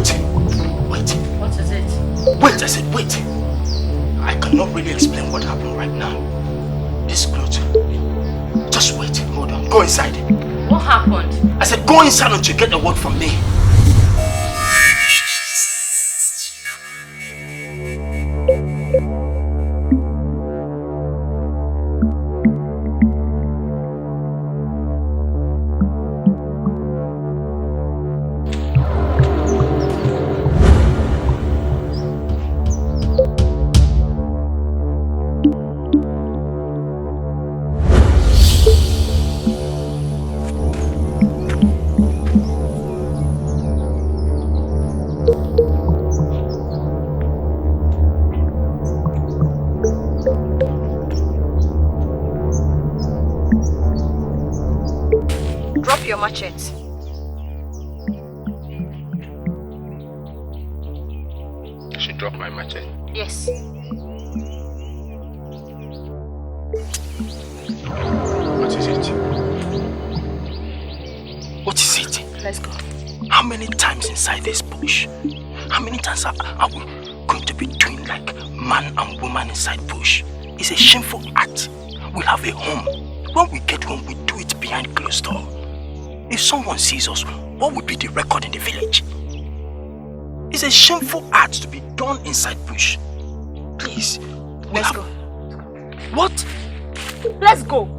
Wait. What is it? Wait, I said wait. I cannot really explain what happened right now. This clothes. Just wait, hold on. Go inside. What happened? I said go inside until you get a word from me. Machete. I should drop my machete. Yes. What is it? What is it? Let's go. How many times inside this bush? How many times are we going to be doing like man and woman inside bush? It's a shameful act. We have a home. When we get home, we do it behind closed door. If someone sees us, what would be the record in the village? It's a shameful act to be done inside bush. Please. Let's go. What? Let's go.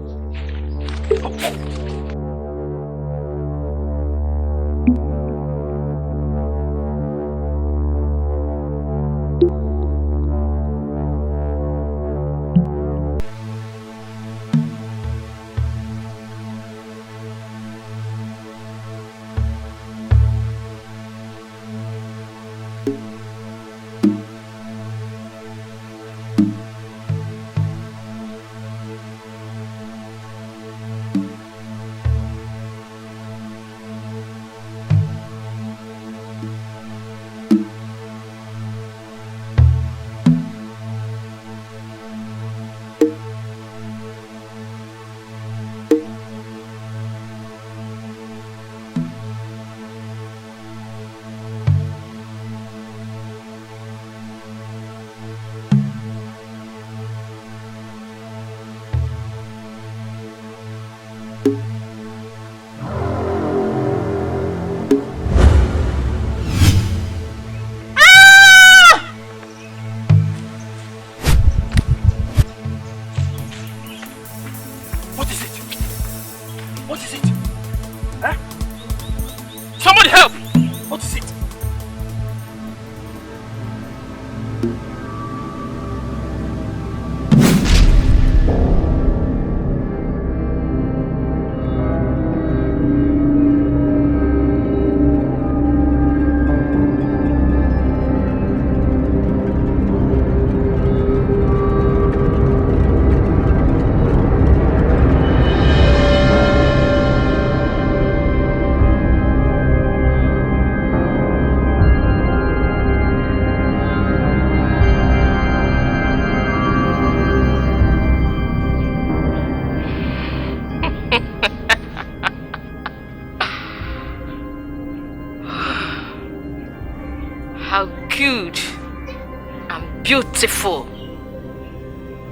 Beautiful.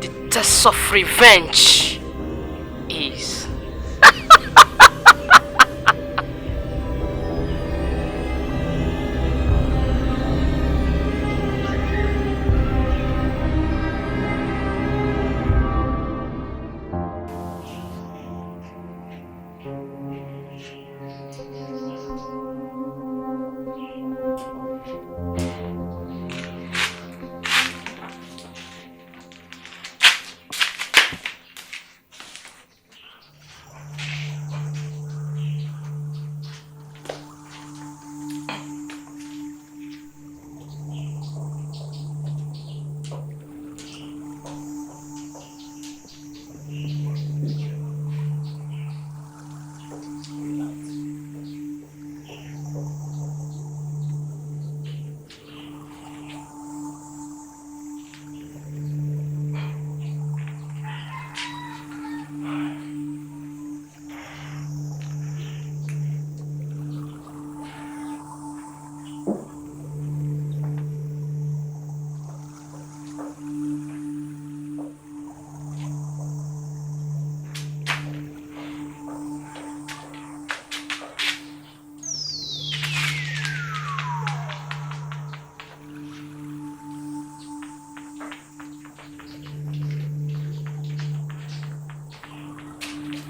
The test of revenge is.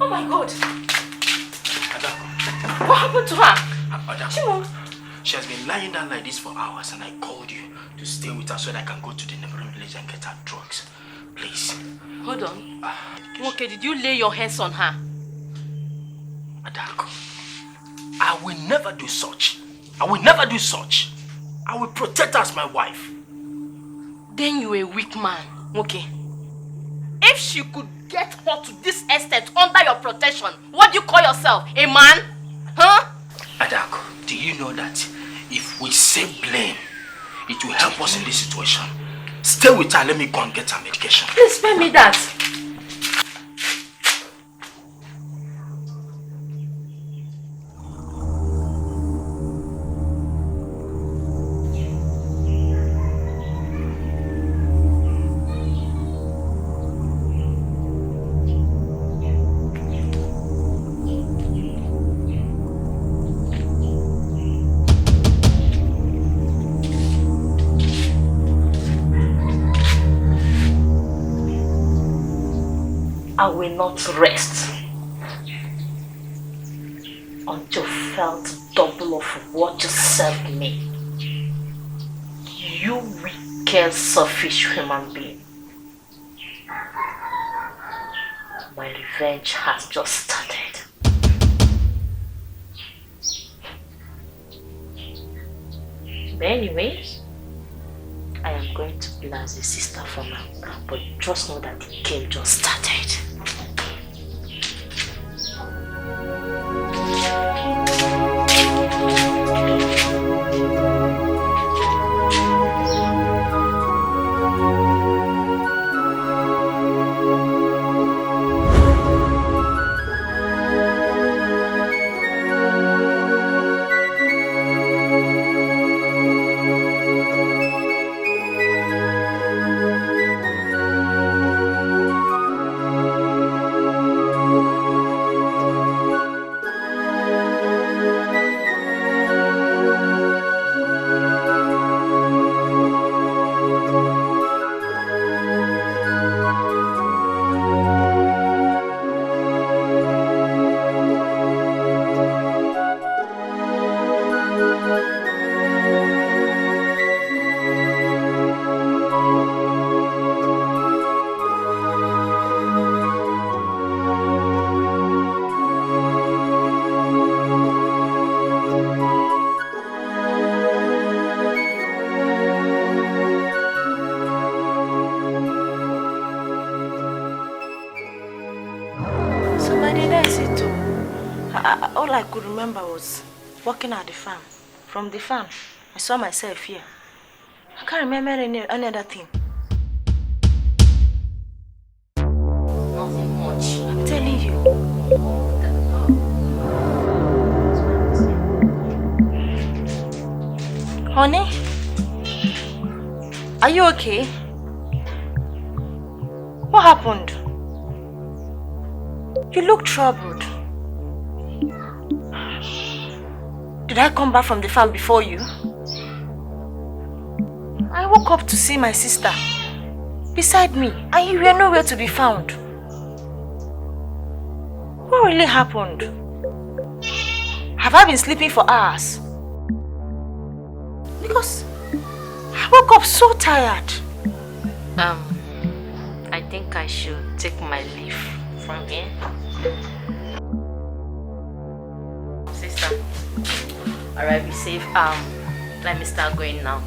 Oh my God. Adaku. What happened to her? Adaku. She has been lying down like this for hours and I called you to stay with her so that I can go to the neighboring village and get her drugs. Please. Hold on. Okay, did you lay your hands on her? Adaku, I will never do such. I will never do such. I will protect her as my wife. Then you're a weak man. Okay. If she could get her to this estate under your protection, what do you call yourself? A man? Huh? Adaku, do you know that if we say blame, it will help us in this situation? Stay with her, let me go and get her medication. Please spare me that. I will not rest until felt double of what you served me. You wicked, selfish human being. My revenge has just started. But anyways, I am going to blast the sister for now, but just know that the game just started. All I could remember was working at the farm. From the farm, I saw myself here. I can't remember any other thing. Nothing much. I'm telling you. Honey? Are you okay? What happened? You look troubled. Did I come back from the farm before you? I woke up to see my sister beside me and you were nowhere to be found. What really happened? Have I been sleeping for hours? Because I woke up so tired. I think I should take my leave from here. Sister, alright, be safe. Let me start going now.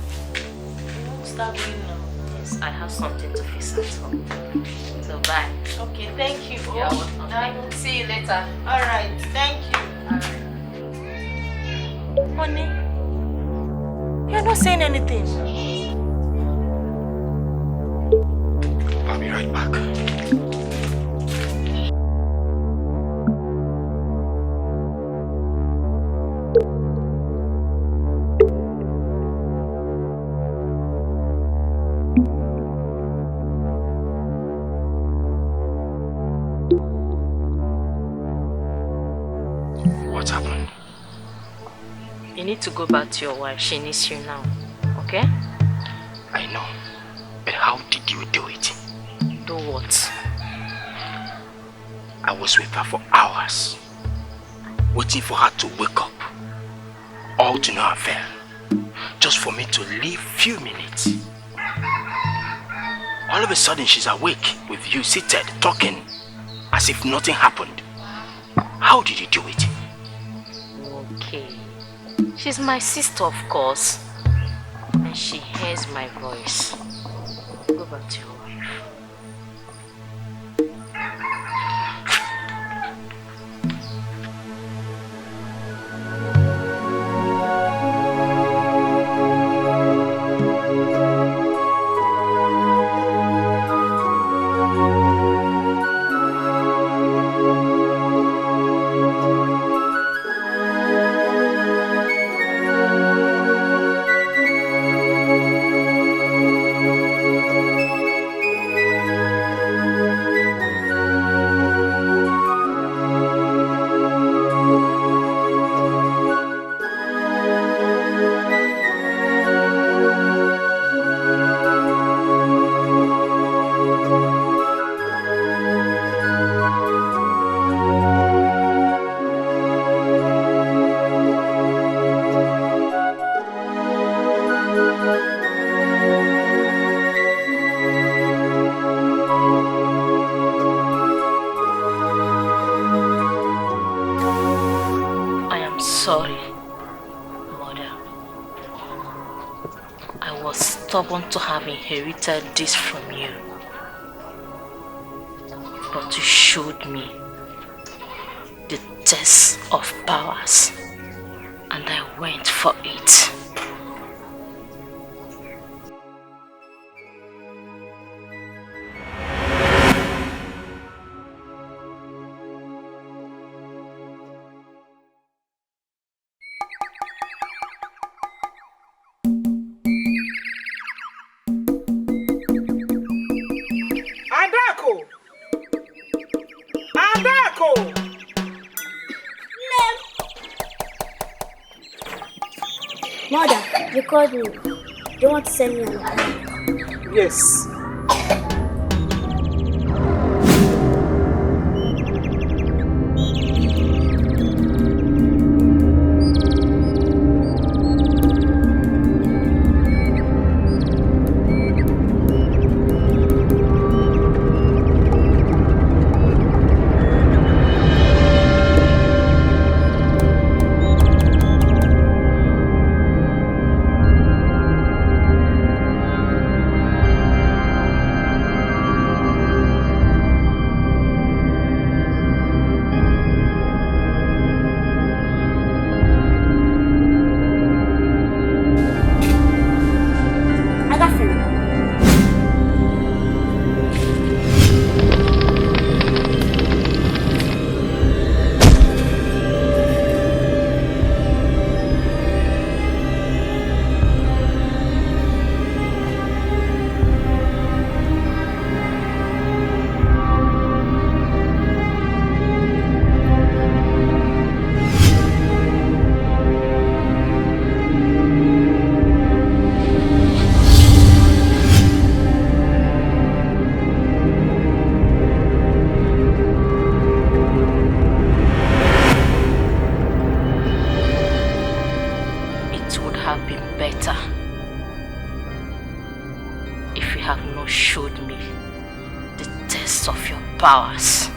Start going now. Yes, I have something to fix at home. So bye. Okay, thank you. You're welcome. Bye. See you later. Alright, thank you. Honey, you're not saying anything. I'll be right back. What's happened? You need to go back to your wife. She needs you now. Okay? I know. But how did you do it? Do what? I was with her for hours, waiting for her to wake up. All to no avail. Just for me to leave few minutes. All of a sudden she's awake with you seated, talking, as if nothing happened. How did you do it? Okay. She's my sister, of course. And she hears my voice. Go back to your wife. Stubborn to have inherited this from you, but you showed me the test of powers and I went for it. Mother, you called me. You want to send me an appointment? Yes. Powers.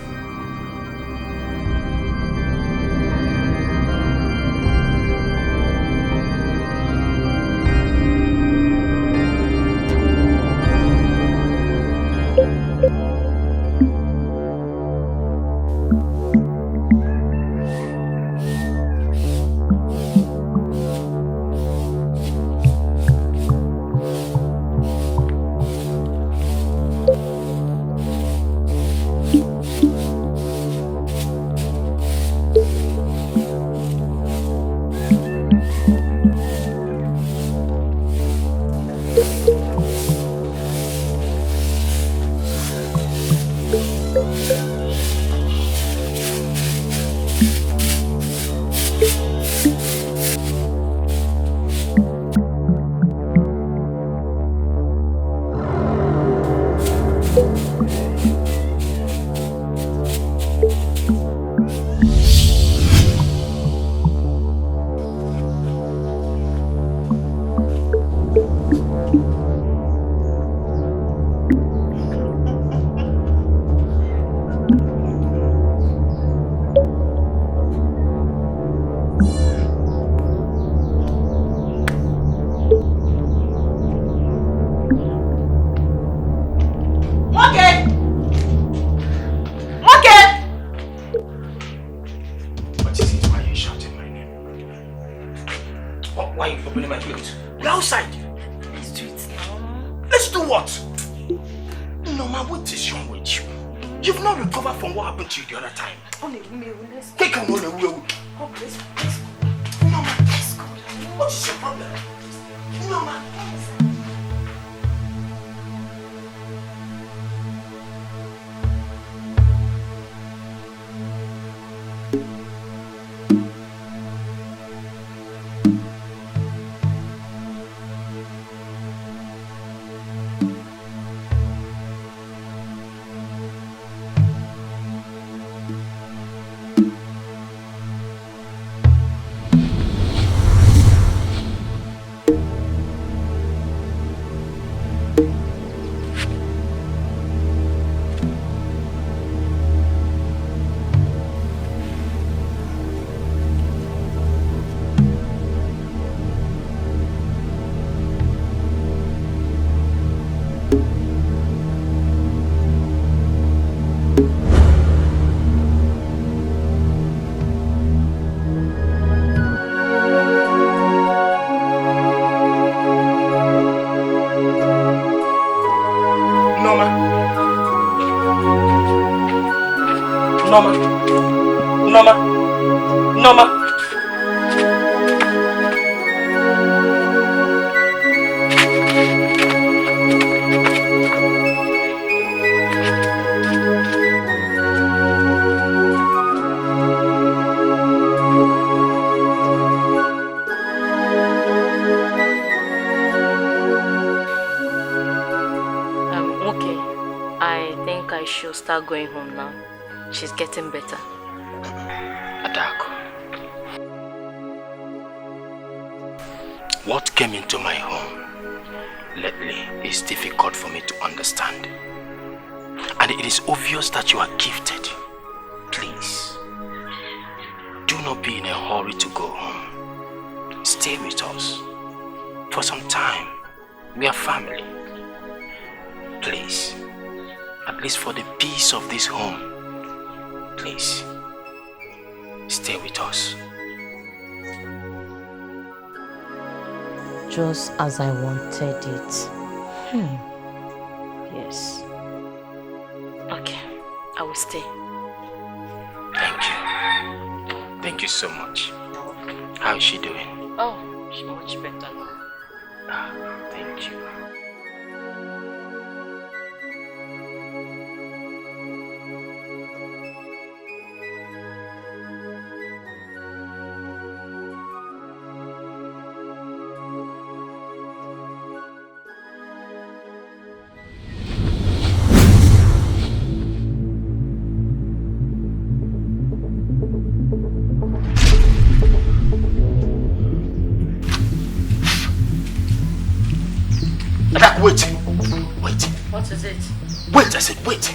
We're outside. Let's do it now. Let's do what? Nneoma, what is wrong with you? You've not recovered from what happened to you the other time. Let's go. Take a moment. Oh, let's go. Nneoma, let's go. What is your problem? Nneoma. Nneoma. Okay. I think I should start going home now. She's getting better. Adaku. What came into my home lately is difficult for me to understand. And it is obvious that you are gifted. Please, do not be in a hurry to go home. Stay with us for some time. We are family. Please, at least for the peace of this home, please, stay with us. Just as I wanted it. Yes. Okay, I will stay. Thank you. Thank you so much. How is she doing? Oh, she's much better now. Thank you. Wait. What is it? Wait, I said wait.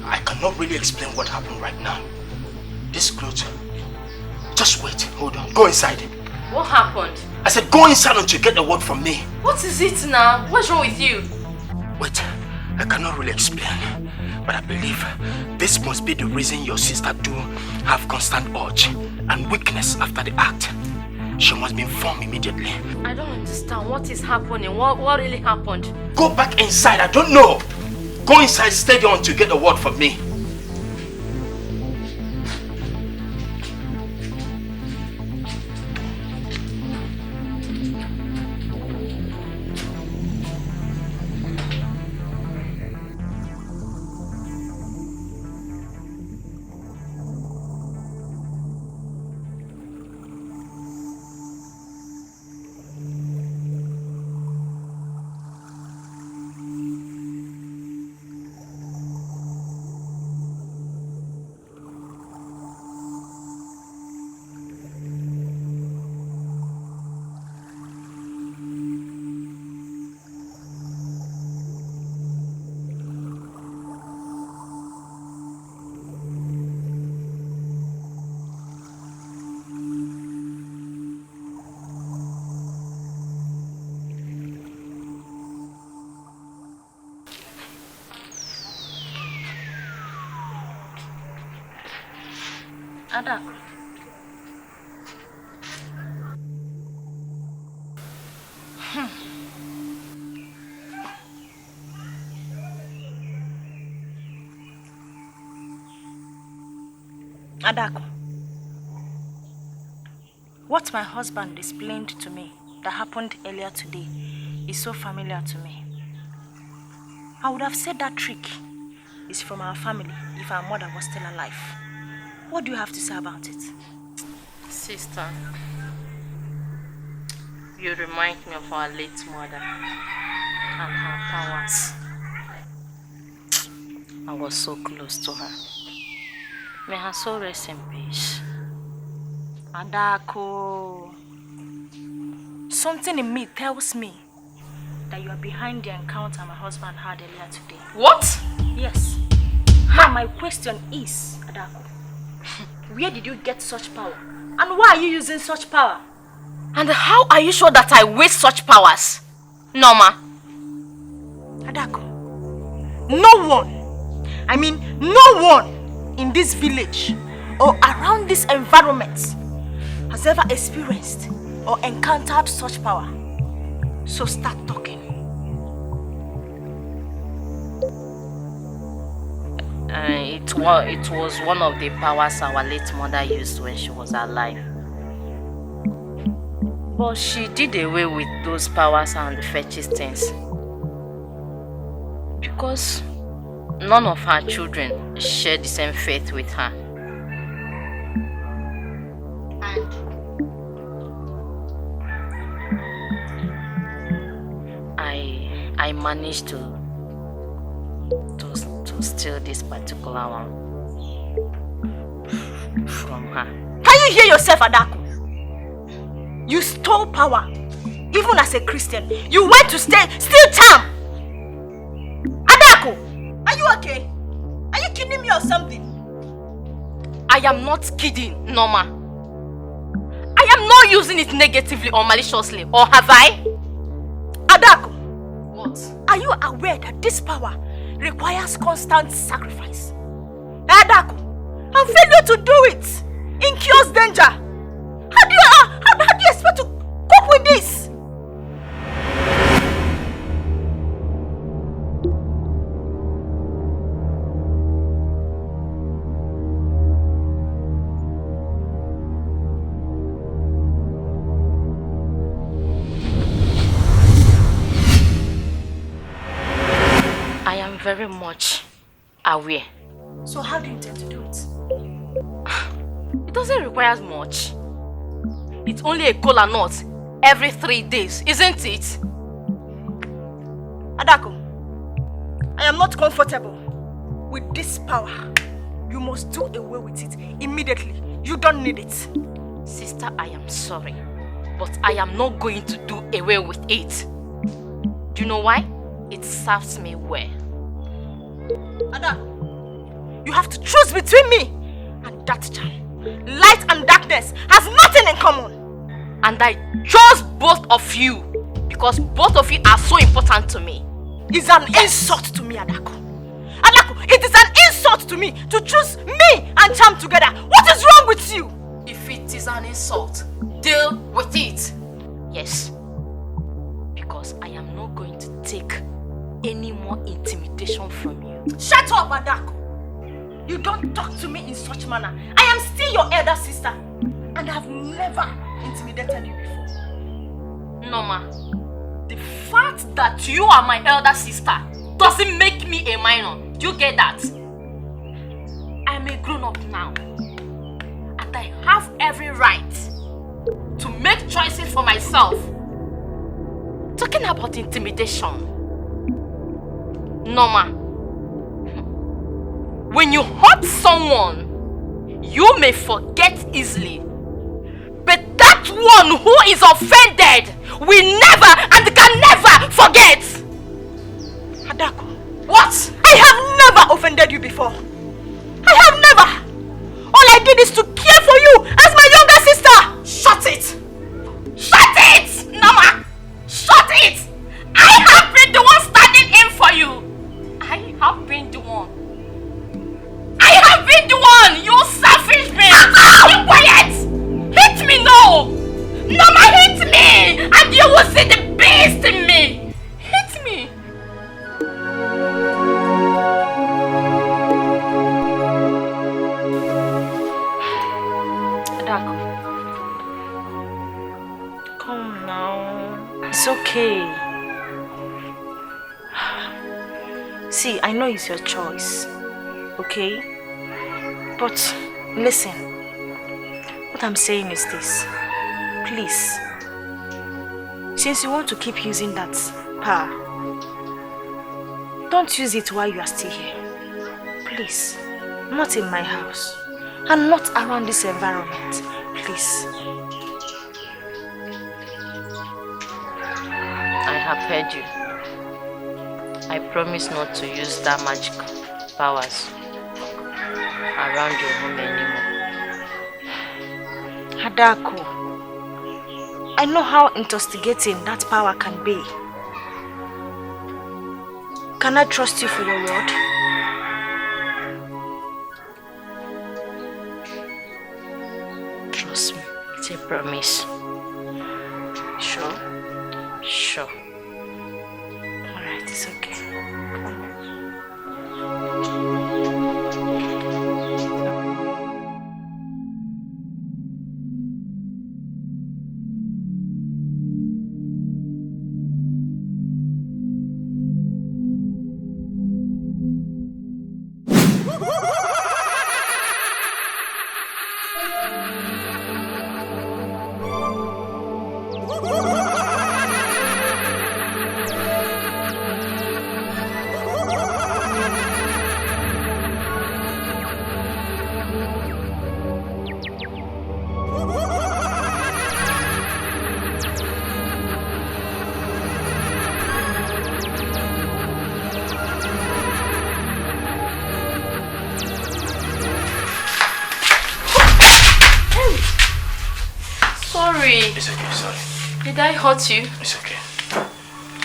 I cannot really explain what happened right now. This clothes. Just wait, hold on. Go inside. What happened? I said go inside until you get a word from me. What is it now? What's wrong with you? Wait, I cannot really explain. But I believe this must be the reason your sister do have constant urge and weakness after the act. She must be informed immediately. I don't understand. What is happening? What really happened? Go back inside. I don't know. Go inside, stay there until you get a word from me. Adaku. Adaku, what my husband explained to me that happened earlier today is so familiar to me. I would have said that trick is from our family if our mother was still alive. What do you have to say about it? Sister, you remind me of our late mother and her powers. I was so close to her. May her soul rest in peace. Adaku, something in me tells me that you are behind the encounter my husband had earlier today. What? Yes. Now my question is, Adaku, where did you get such power? And why are you using such power? And how are you sure that I waste such powers? Nneoma. Adaku, no one in this village or around this environment has ever experienced or encountered such power. So start talking. It was one of the powers our late mother used when she was alive. But she did away with those powers and the fetish things. Because none of her children shared the same faith with her. And I managed to steal this particular one from her. Can you hear yourself, Adaku? You stole power. Even as a Christian, you went to steal charm. Adaku, are you okay? Are you kidding me or something? I am not kidding, Nneoma. I am not using it negatively or maliciously, or have I? Adaku, what? Are you aware that this power requires constant sacrifice? Adaku, and failure to do it incurs danger. How do you expect to cope with this? I am very much aware. So how do you intend to do it? It doesn't require much. It's only a kola nut every 3 days, isn't it? Adaku, I am not comfortable with this power. You must do away with it immediately. You don't need it. Sister, I am sorry, but I am not going to do away with it. Do you know why? It serves me well. Adaku, you have to choose between me and that charm. Light and darkness has nothing in common. And I chose both of you because both of you are so important to me. It's an insult to me, Adaku. Adaku, it is an insult to me to choose me and charm together. What is wrong with you? If it is an insult, deal with it. Yes. Because I am not going to take any more intimidation from you. Shut up, Adaku. You don't talk to me in such manner. I am still your elder sister and I have never intimidated you before. Nneoma, the fact that you are my elder sister doesn't make me a minor. Do you get that? I'm a grown-up now and I have every right to make choices for myself. Talking about intimidation, Nneoma, when you hurt someone, you may forget easily. But that one who is offended will never and can never forget. Adaku, what? I have never offended you before. I have never. All I did is to care for you as my younger sister. Shut it! Shut it! Nneoma! Shut it! I have been the one standing in for you. I have been the one. I have been the one, you selfish bitch! Keep quiet! Hit me, no! Nneoma, hit me! And you will see the beast okay. See, I know it's your choice, okay? But listen, what I'm saying is this. Please, since you want to keep using that power, don't use it while you are still here. Please, not in my house and not around this environment. Please. I have heard you. I promise not to use that magic powers around your home anymore. Adaku, I know how intoxicating that power can be. Can I trust you for your word? Trust me, it's a promise. Sure? Sure. Alright, it's okay. It's okay, sorry. Did I hurt you? It's okay.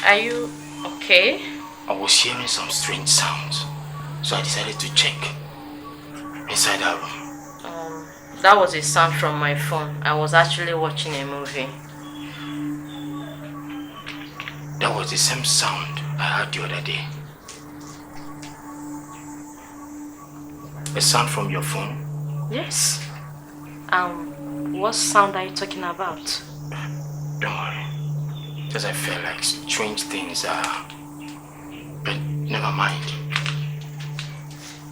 Are you okay? I was hearing some strange sounds, so I decided to check inside our room. That was a sound from my phone. I was actually watching a movie. That was the same sound I heard the other day. A sound from your phone? Yes. What sound are you talking about? Don't worry. Just I felt like strange things are... But never mind.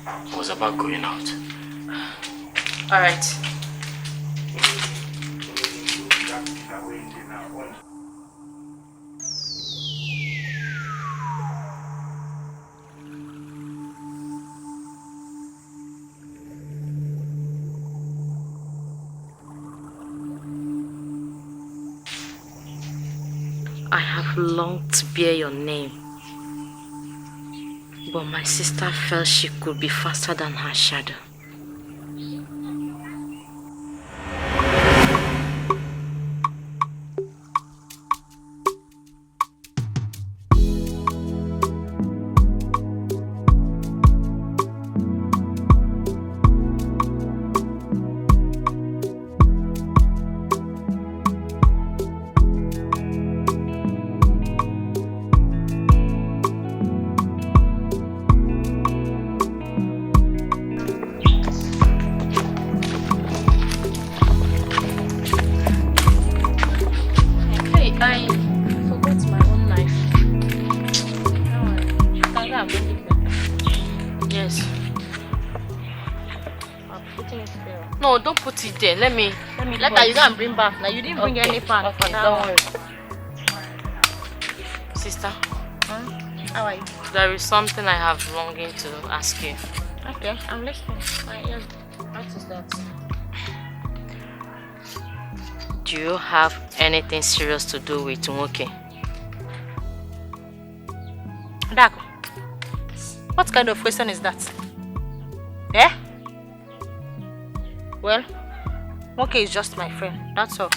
I was about going out. Alright. I have longed to bear your name, but my sister felt she could be faster than her shadow. No, don't put it there. Let me let you go and bring back. Now you didn't bring any pan. Okay, don't worry. Sister, how are you? There is something I have longing to ask you. Okay, I'm listening. Yes. What is that? Do you have anything serious to do with Nwoke? Adaku, what kind of question is that? Yeah? Well, Nwoke is just my friend, that's all.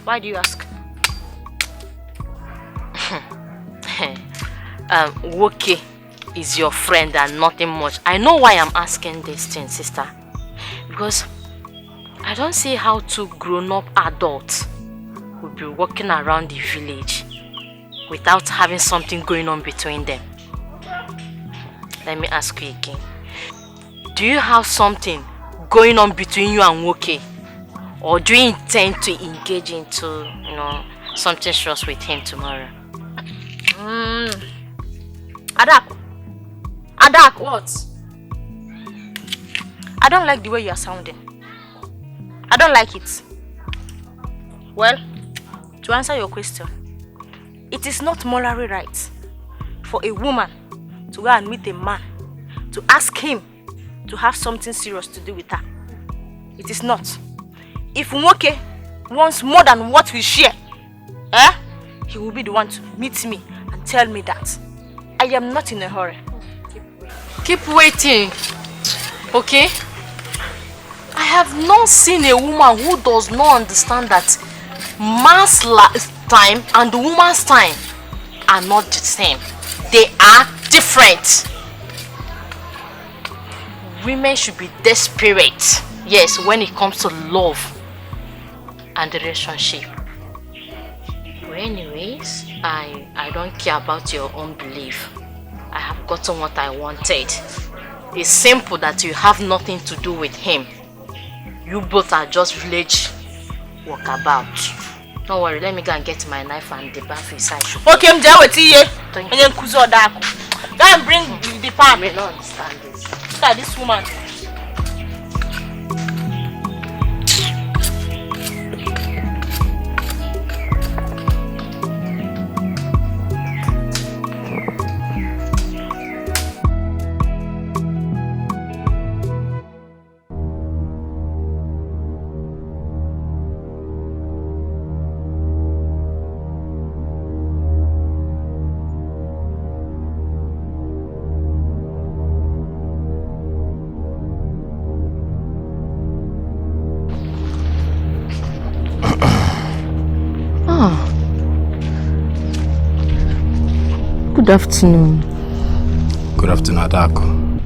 Why do you ask? Nwoke is your friend and nothing much. I know why I'm asking this thing, sister. Because I don't see how two grown-up adults would be walking around the village without having something going on between them. Let me ask you again. Do you have something going on between you and Nwoke? Or do you intend to engage into, something serious with him tomorrow. Adaku. Adaku, what? I don't like the way you are sounding. I don't like it. Well, to answer your question, it is not morally right for a woman to go and meet a man to ask him to have something serious to do with her. It is not. If Nwoke wants more than what we share, he will be the one to meet me and tell me that. I am not in a hurry. Keep waiting, okay? I have not seen a woman who does not understand that man's time and the woman's time are not the same. They are different. Women should be desperate, yes, when it comes to love and relationship. But anyways, I don't care about your own belief. I have gotten what I wanted. It's simple that you have nothing to do with him. You both are just village walkabout. Don't worry, let me go and get my knife and the bath inside. Okay, I'm there with you. And then Kuzo Adaku. Go and bring the pan. I may not understand this. Look at this woman. Good afternoon. Good afternoon, Adaku.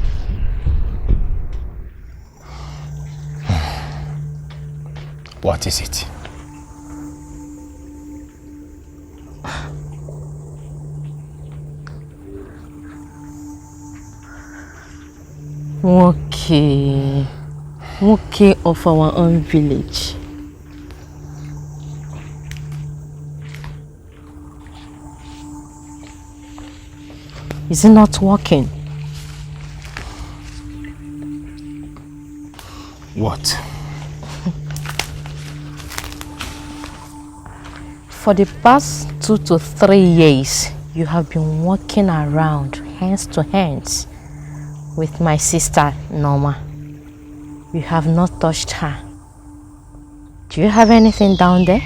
What is it? Okay of our own village. Is it not working? What? For the past 2 to 3 years, you have been walking around hands to hands with my sister Nneoma. You have not touched her. Do you have anything down there?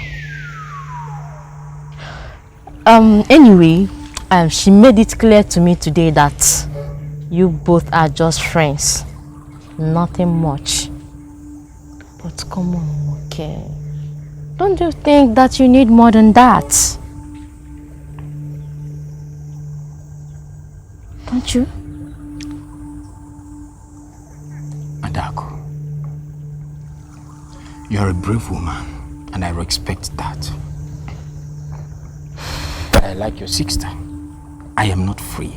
Anyway, she made it clear to me today that you both are just friends. Nothing much. But come on, okay. Don't you think that you need more than that? Don't you? Adaku, you're a brave woman and I respect that. But I like your sister. I am not free.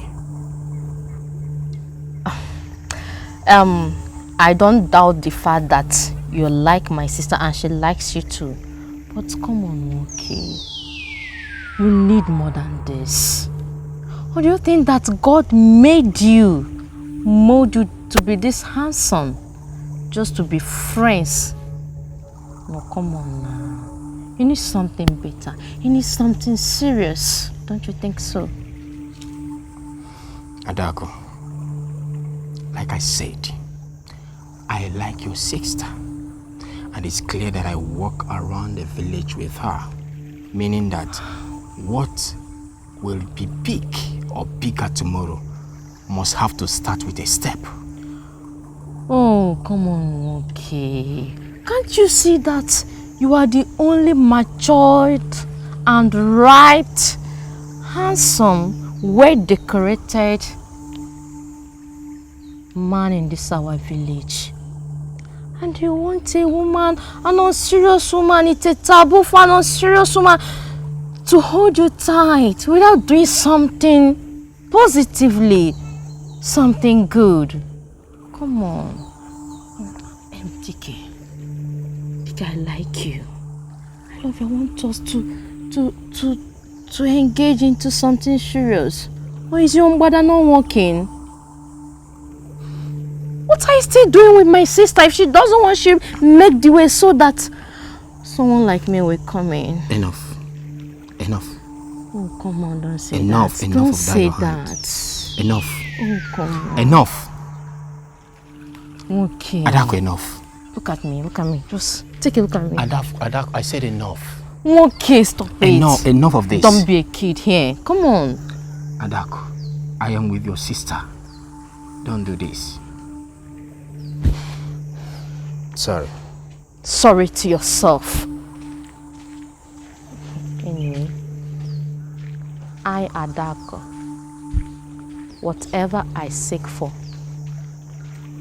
I don't doubt the fact that you like my sister and she likes you too. But come on, okay. You need more than this. Or do you think that God made you, mold you to be this handsome just to be friends? No, come on now. You need something better. You need something serious. Don't you think so? Adaku, like I said, I like your sister. And it's clear that I walk around the village with her. Meaning that what will be big or bigger tomorrow must have to start with a step. Oh, come on, okay. Can't you see that you are the only matured and ripe, handsome, well-decorated man in this our village? And you want a woman, an unserious woman, it's a taboo for an unserious woman to hold you tight without doing something positively, something good. Come on. MTK, I like you. I love you. I want us to to engage into something serious? Or is your mother not working? What are you still doing with my sister? If she doesn't want, she make the way so that someone like me will come in. Enough. Oh, come on, don't say enough, that. Enough Don't of say that. Enough. Oh, come on. Enough. Okay. Adaku, enough. Look at me. Just take a look at me. Adaku, I said enough. Okay, stop it. Enough of this. Don't be a kid here. Come on. Adaku, I am with your sister. Don't do this. Sorry. Sorry to yourself. Anyway, I, Adaku, whatever I seek for,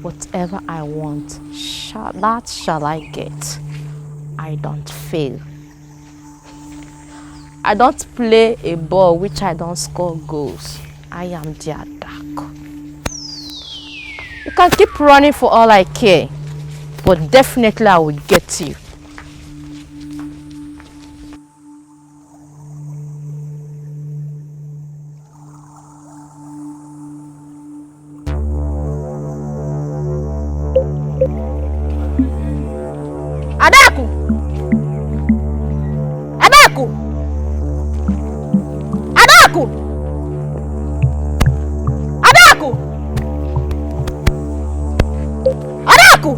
whatever I want, that shall I get. I don't fail. I don't play a ball which I don't score goals. I am the Adaku. You can keep running for all I care, but definitely I will get you. Adaku! Adaku! Adaku! Adaku! Adaku!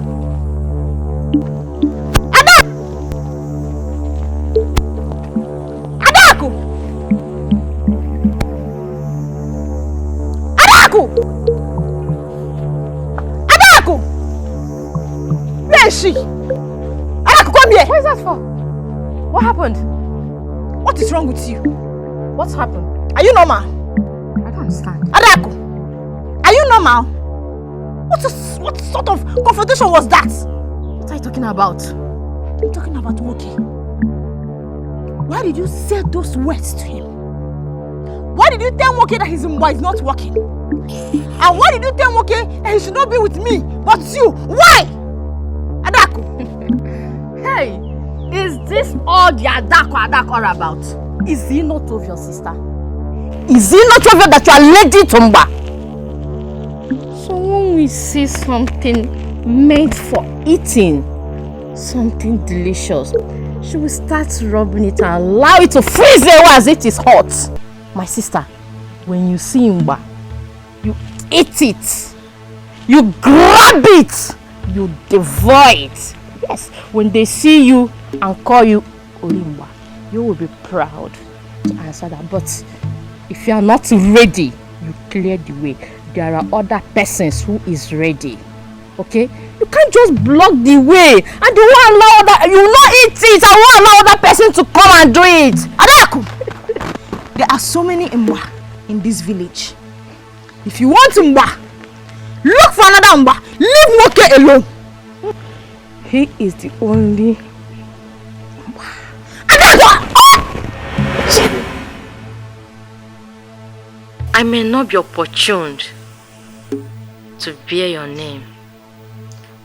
Adaku! Adaku! Adaku! Where is she? Adaku, come here! What is that for? What happened? What is wrong with you? What's happened? Are you normal? I don't understand. Adaku, are you normal? What sort of confrontation was that? What are you talking about? I'm talking about Moki. Why did you say those words to him? Why did you tell Moki that his mba is not working? And why did you tell Moki that he should not be with me, but you? Why? Adaku! Hey, is this all the Adaku are about? Is he not of your sister? Is it not obvious that you are lady to mba? So when we see something made for eating, something delicious, she will start rubbing it and allow it to freeze away as it is hot. My sister, when you see mba, you eat it, you grab it, you devour it. Yes, when they see you and call you Olimba, you will be proud to answer that. But if you are not ready, you clear the way. There are other persons who is ready. Okay? You can't just block the way and you won't allow that. You will not eat it and won't allow other person to come and do it. Adaku! There are so many mba in this village. If you want mba, look for another mba. Leave Moke alone. He is the only. I may not be opportuned to bear your name,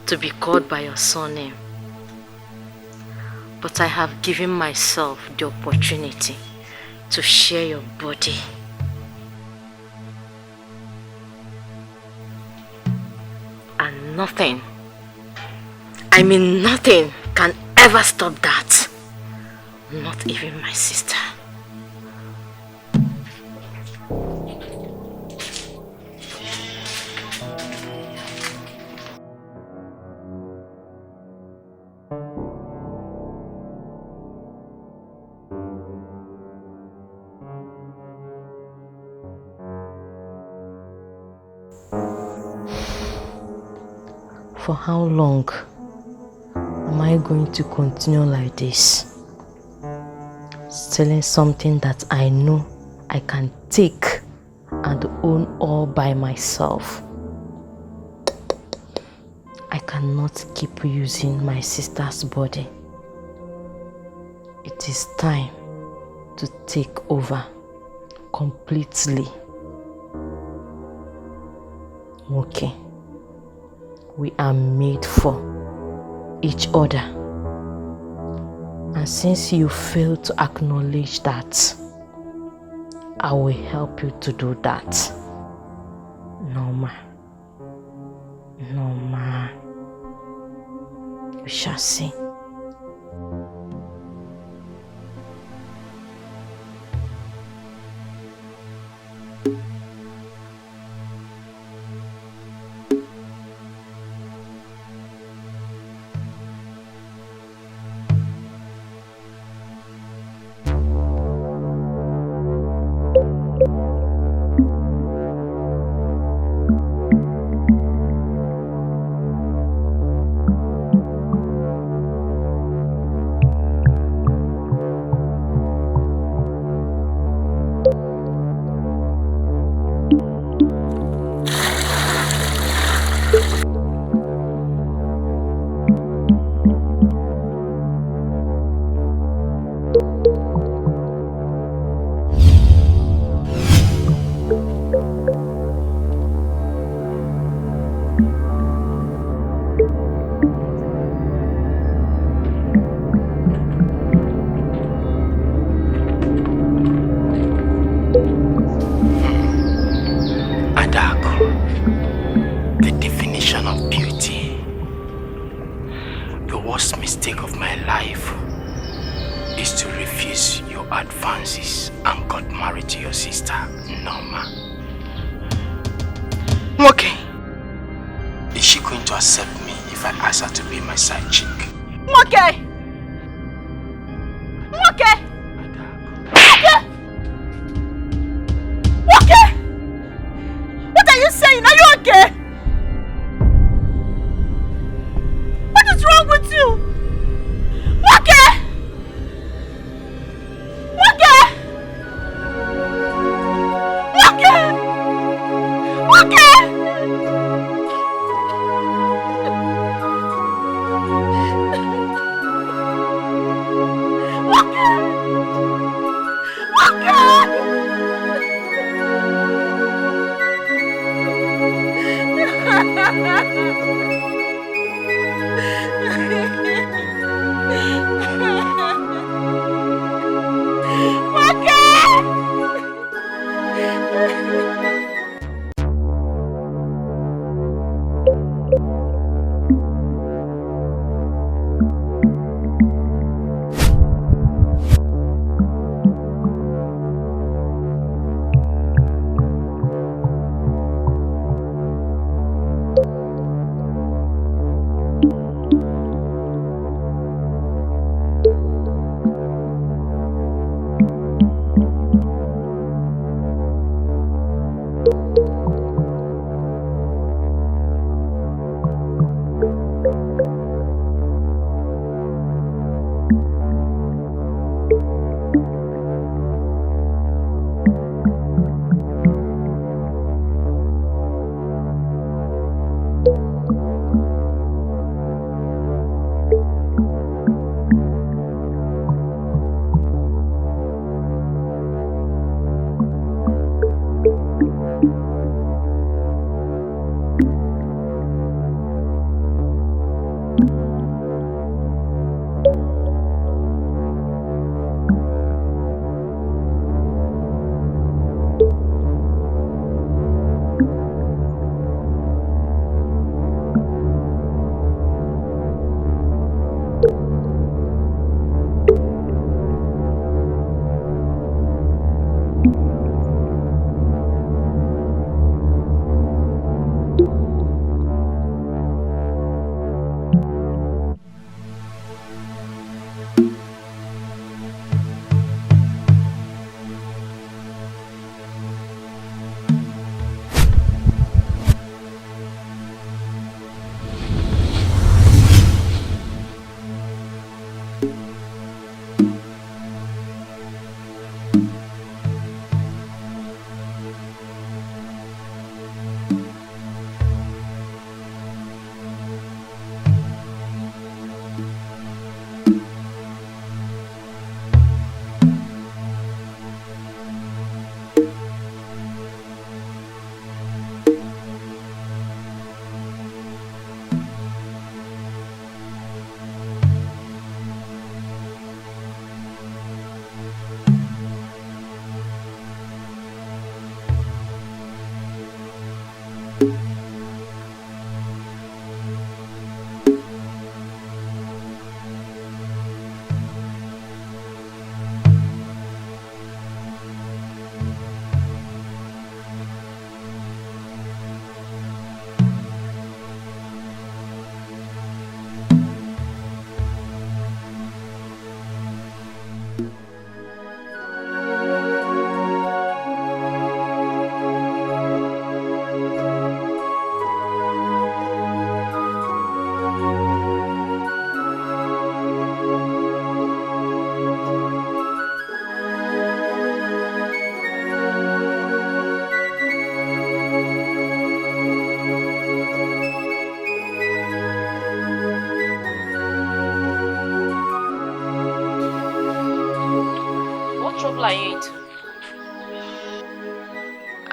to be called by your surname, but I have given myself the opportunity to share your body. And nothing, I mean nothing, can ever stop that. Not even my sister. For how long am I going to continue like this? Selling something that I know I can take and own all by myself. I cannot keep using my sister's body. It is time to take over completely. Okay. We are made for each other, And since you fail to acknowledge that, I will help you to do that. Nneoma. Nneoma. We shall see.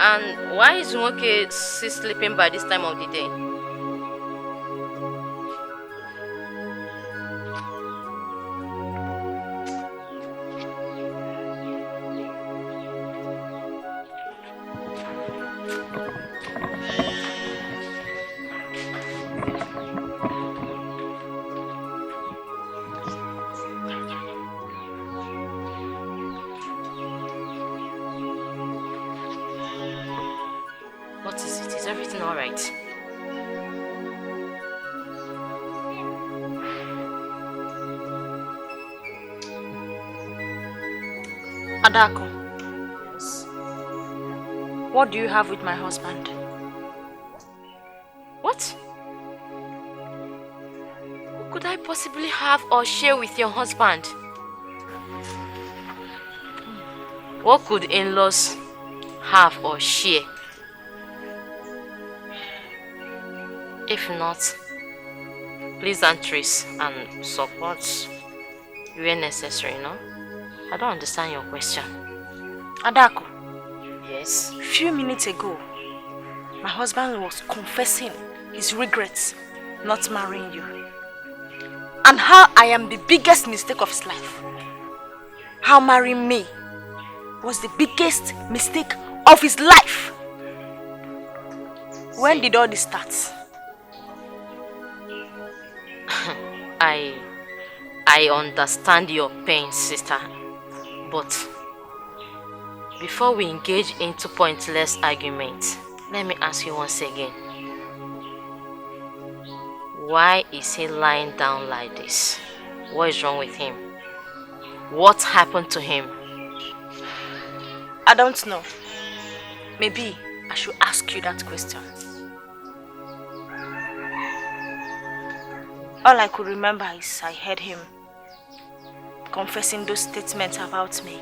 And why is Nwoke still sleeping by this time of the day? What is it? Is everything alright? Adaku. Yes. What do you have with my husband? What? What could I possibly have or share with your husband? What could in-laws have or share? If not, pleasantries and support where necessary, no? I don't understand your question. Adaku. Yes? A few minutes ago, my husband was confessing his regrets not marrying you. And how I am the biggest mistake of his life. How marrying me was the biggest mistake of his life. When did all this start? I understand your pain, sister. But before we engage into pointless argument, let me ask you once again. Why is he lying down like this? What is wrong with him? What happened to him? I don't know. Maybe I should ask you that question. All I could remember is I heard him confessing those statements about me.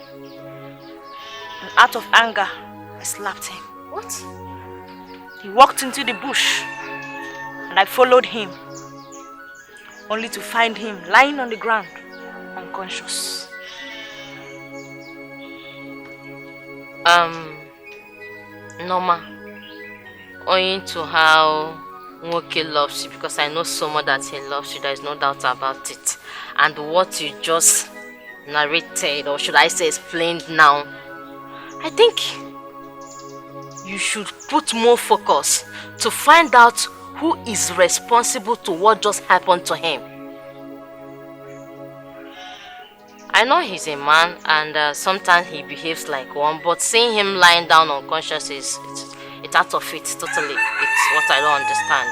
And out of anger, I slapped him. What? He walked into the bush and I followed him, only to find him lying on the ground, unconscious. Nneoma, owing to how Nwoke loves you, because I know so much that he loves you, there is no doubt about it. And what you just narrated, or should I say explained now, I think you should put more focus to find out who is responsible to what just happened to him. I know he's a man and sometimes he behaves like one, but seeing him lying down unconscious it's out of it totally. It's what I don't understand.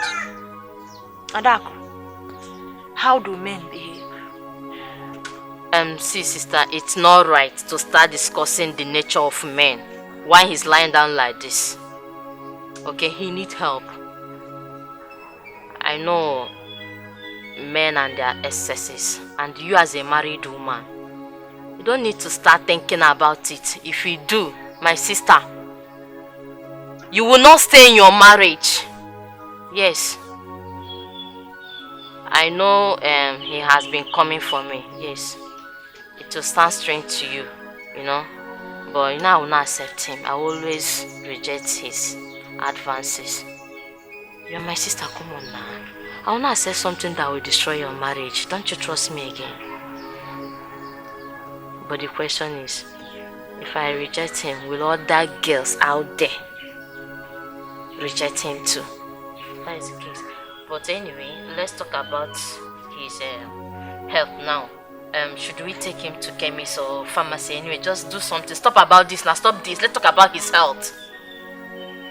Adaku, how do men behave? See sister, it's not right to start discussing the nature of men. Why he's lying down like this. Okay, he needs help. I know men and their excesses, and you as a married woman, you don't need to start thinking about it. If you do, my sister, you will not stay in your marriage. Yes. I know he has been coming for me. Yes. It will stand strange to you, you know. But I will not accept him. I always reject his advances. You're my sister, come on now. I will not accept something that will destroy your marriage. Don't you trust me again? But the question is, if I reject him, will other girls out there reject him too. That is the case. But anyway, let's talk about his health now. Should we take him to chemist or pharmacy? Anyway, just do something. Stop about this now. Stop this. Let's talk about his health.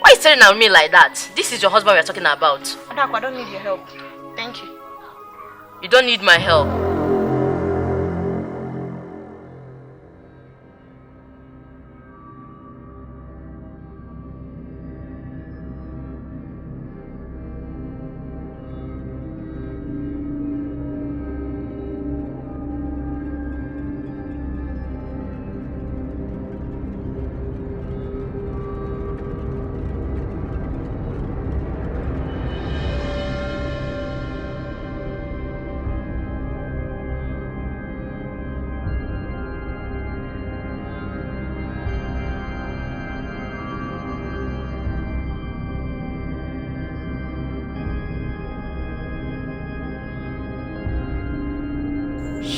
Why are you staring at me like that? This is your husband we're talking about. Adaku, I don't need your help. Thank you. You don't need my help.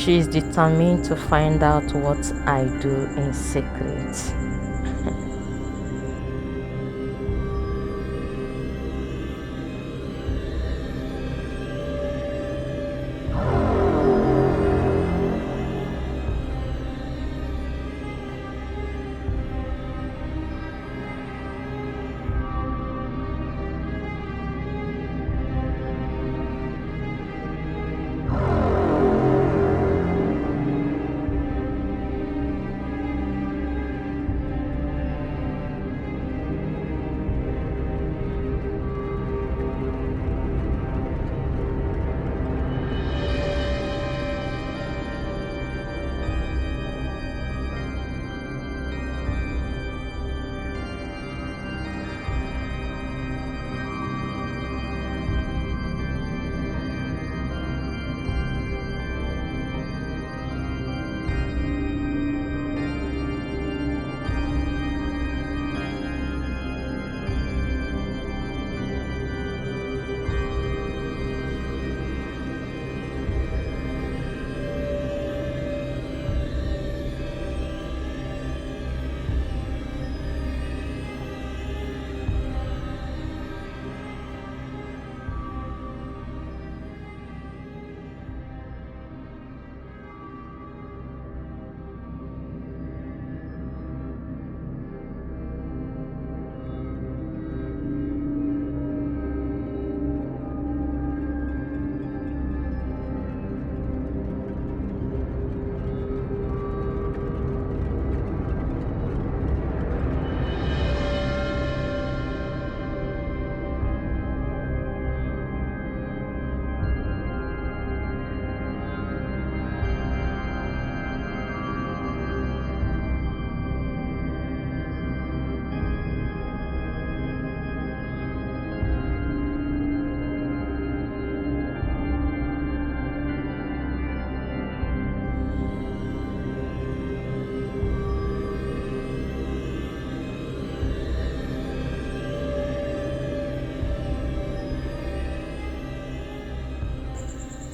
She's determined to find out what I do in secret.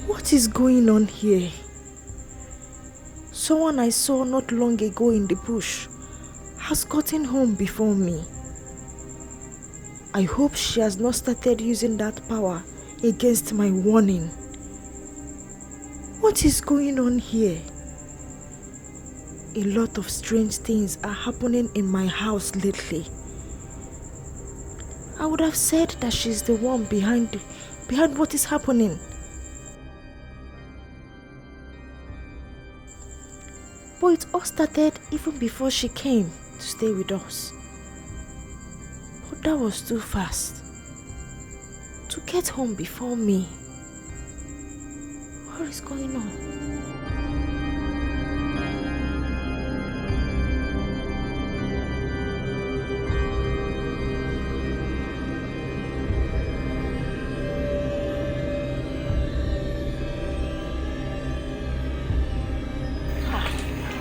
What is going on here? Someone I saw not long ago in the bush has gotten home before me. I hope she has not started using that power against my warning. What is going on here? A lot of strange things are happening in my house lately. I would have said that she's the one behind what is happening. But it all started even before she came to stay with us. But that was too fast. To get home before me. What is going on?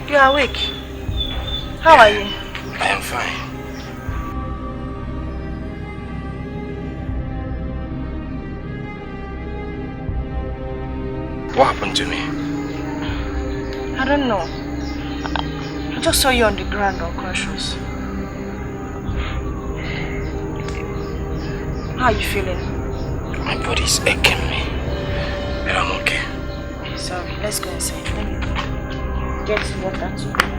You are awake. How are you? I am fine. What happened to me? I don't know. I just saw you on the ground unconscious. How are you feeling? My body's aching me. But I'm okay. Sorry, let's go inside. Let me get water to drink.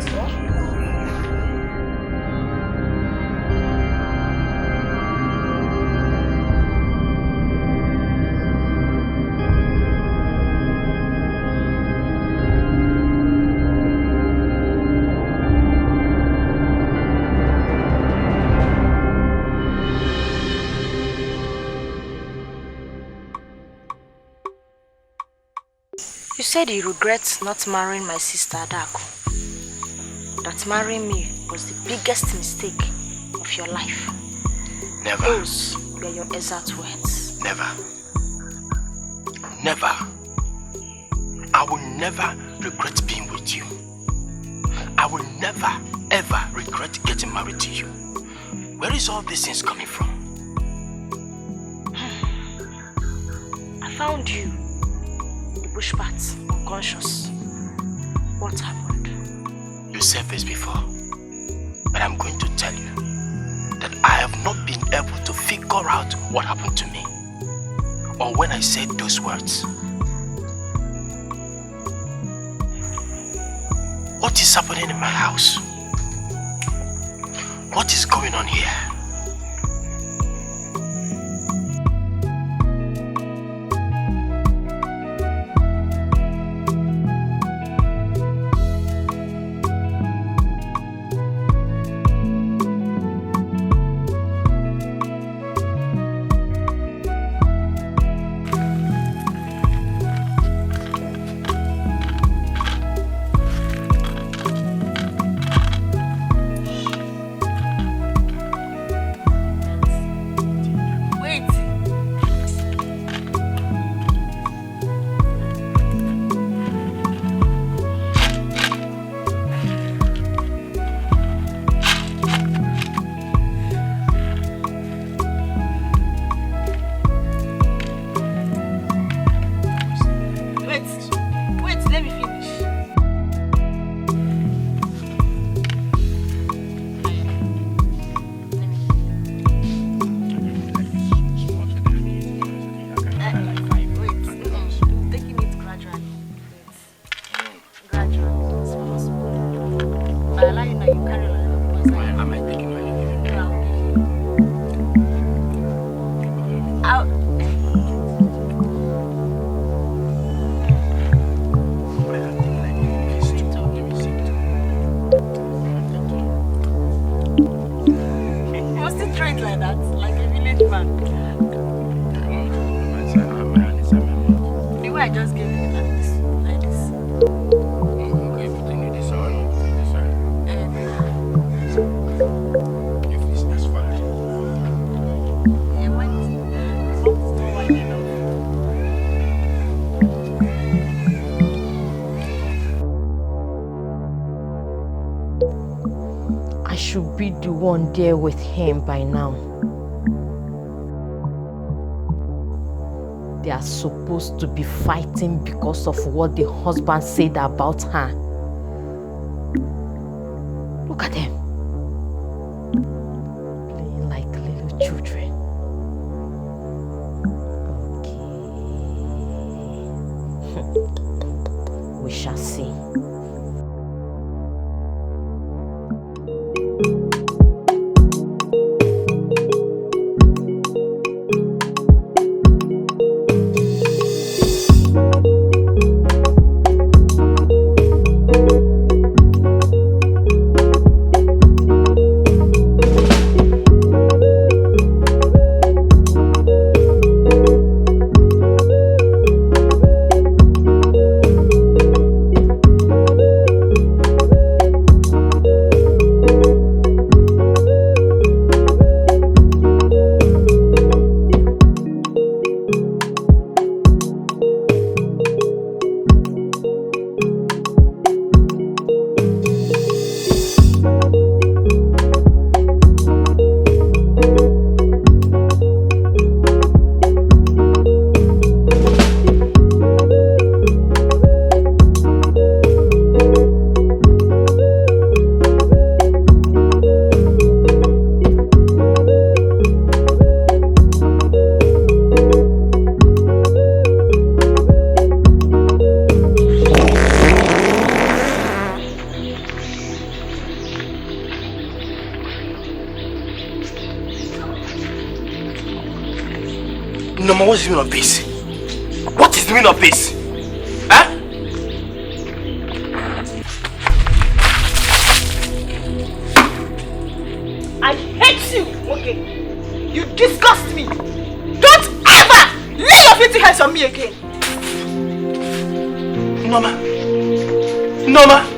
You said you regret not marrying my sister Adaku. That marrying me was the biggest mistake of your life. Never. Those were your exact words. Never. Never. I will never regret being with you. I will never, ever regret getting married to you. Where is all these things coming from? I found you in the bush path, unconscious. What happened? You said this before, but I'm going to tell you that I have not been able to figure out what happened to me or when I said those words. What is happening in my house? What is going on here? One there with him by now. They are supposed to be fighting because of what the husband said about her. Look at them. Playing like little children. Okay. We shall see. Nneoma, what's the meaning of this? What is the meaning of this? Huh? I hate you, okay? You disgust me. Don't ever lay your filthy hands on me again. Nneoma. Nneoma.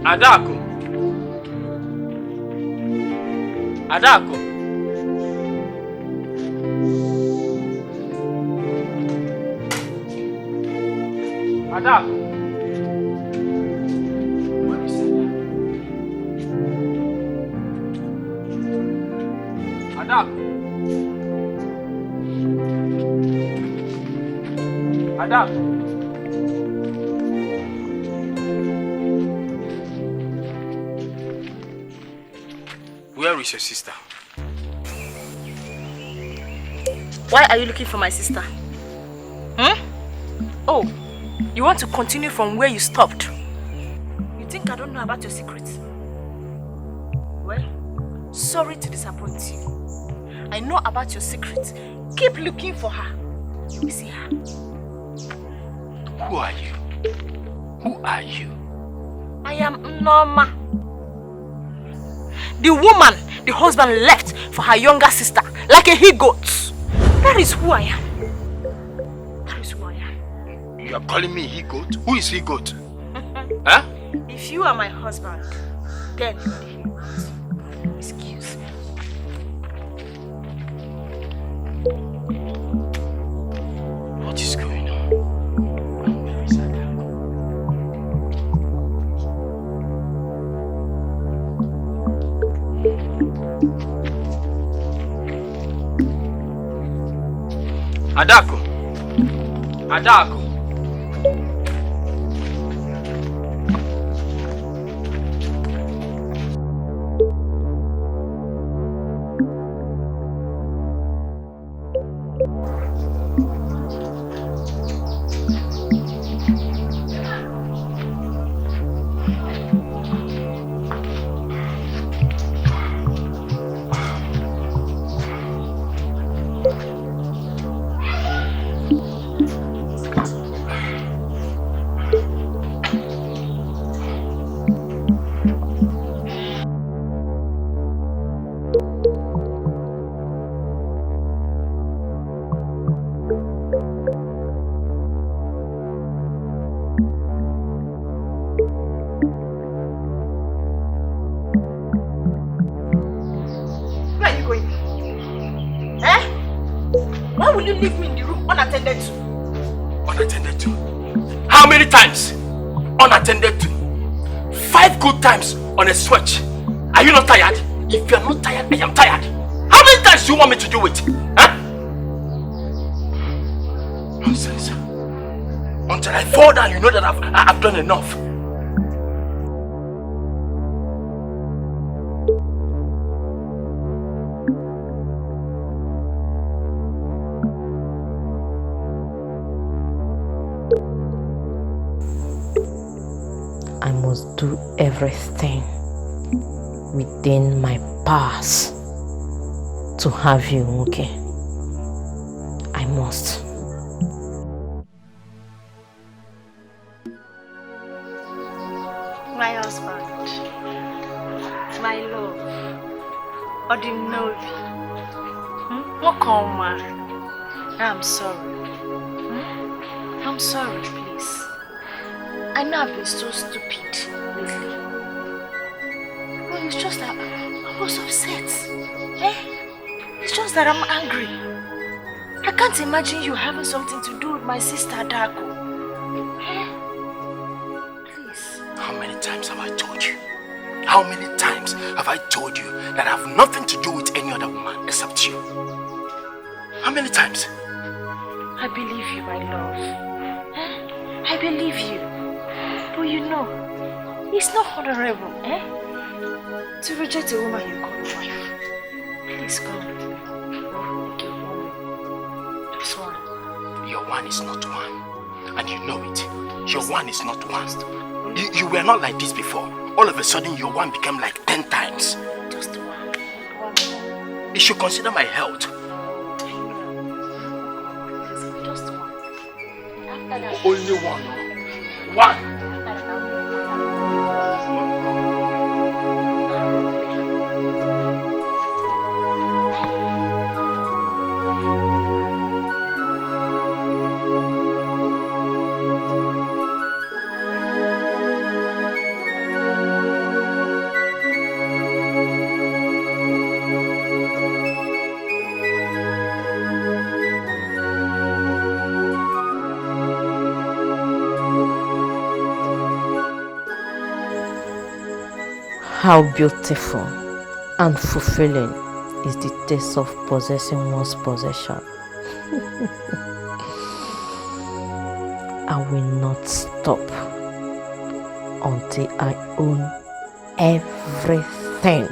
Adaku. Adaku. Adaku. What is it? Adaku. Adaku. Where is your sister? Why are you looking for my sister? Oh, you want to continue from where you stopped? You think I don't know about your secrets? Well, sorry to disappoint you. I know about your secrets. Keep looking for her. You will see her. Who are you? Who are you? I am Nneoma. The woman the husband left for her younger sister like a he-goat. That is who I am. That is who I am. You are calling me he-goat? Who is he-goat? Huh? If you are my husband, then you are the he-goat. Excuse me. What is going on? And where is Adaku? Adaku. Adaku. Leave me in the room unattended to. Unattended to? How many times? Unattended to? 5 good times on a stretch. Are you not tired? If you are not tired, I am tired. How many times do you want me to do it? Huh? Nonsense. Until I fall down, you know that I've done enough. I must do everything within my powers to have you, okay? I must. My husband, my love, Odinovi, Mokoma, I'm sorry. I'm sorry, please. I know I've been so stupid lately. Well, it's just that I was upset. It's just that I'm angry. I can't imagine you having something to do with my sister Adaku. Please. How many times have I told you? How many times have I told you that I have nothing to do with any other woman except you? How many times? I believe you, my love. I believe you. But you know, it's not honorable, to reject a woman you call a wife. Please come. Just one. Your one is not one. And you know it. Your one is not one. You were not like this before. All of a sudden, your one became like 10 times. Just one. You should consider my health. Just one. After that. Only one. One. How beautiful and fulfilling is the taste of possessing one's possession. I will not stop until I own everything.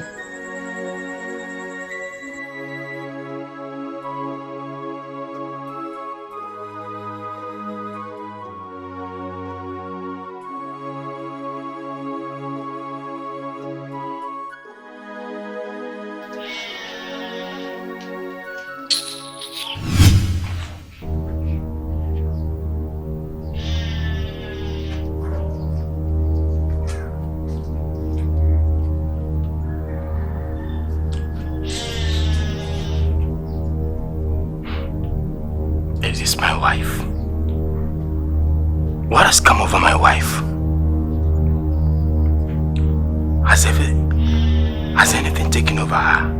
Is this my wife? What has come over my wife? Has anything taken over her?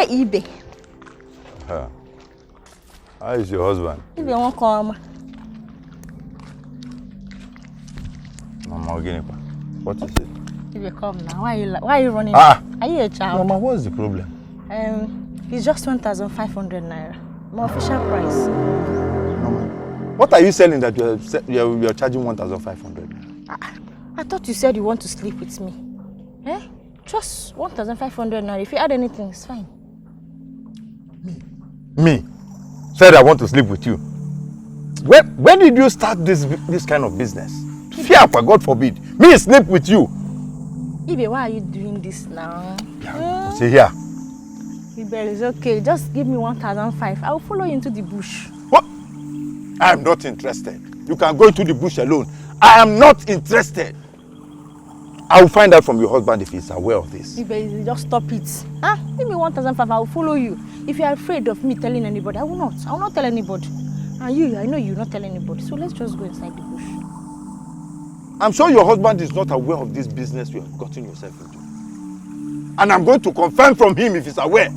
Ibe. How is your husband? Ibe won't come. Mama, what is it? Ibe, come now. Why are you running? Are you a child? Mama, what's the problem? It's just 1,500 naira. My official price. Mama, what are you selling that you're charging 1,500? I thought you said you want to sleep with me. Just 1,500 naira. If you add anything, it's fine. Me? Said I want to sleep with you. When did you start this kind of business? Fear, God forbid. Me sleep with you. Ibe, why are you doing this now? Yeah. See here. Ibe, it's okay. Just give me 1,500. I will follow you into the bush. What? I am not interested. You can go into the bush alone. I am not interested. I will find out from your husband if he's aware of this. Ibe, just stop it. Give me 1,500. I will follow you. If you are afraid of me telling anybody, I will not. I will not tell anybody. And you, I know you will not tell anybody. So let's just go inside the bush. I'm sure your husband is not aware of this business you have gotten yourself into. And I'm going to confirm from him if he's aware.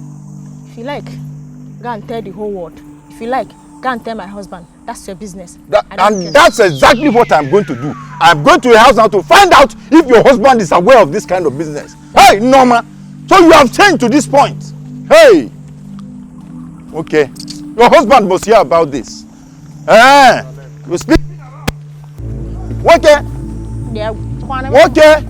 If you like, go and tell the whole world. If you like, go and tell my husband. That's your business. That's exactly what I'm going to do. I'm going to your house now to find out if your husband is aware of this kind of business. Hey, Nneoma. So you have changed to this point. Hey. Okay. Your husband must hear about this. You speak. Okay. Yeah. Okay.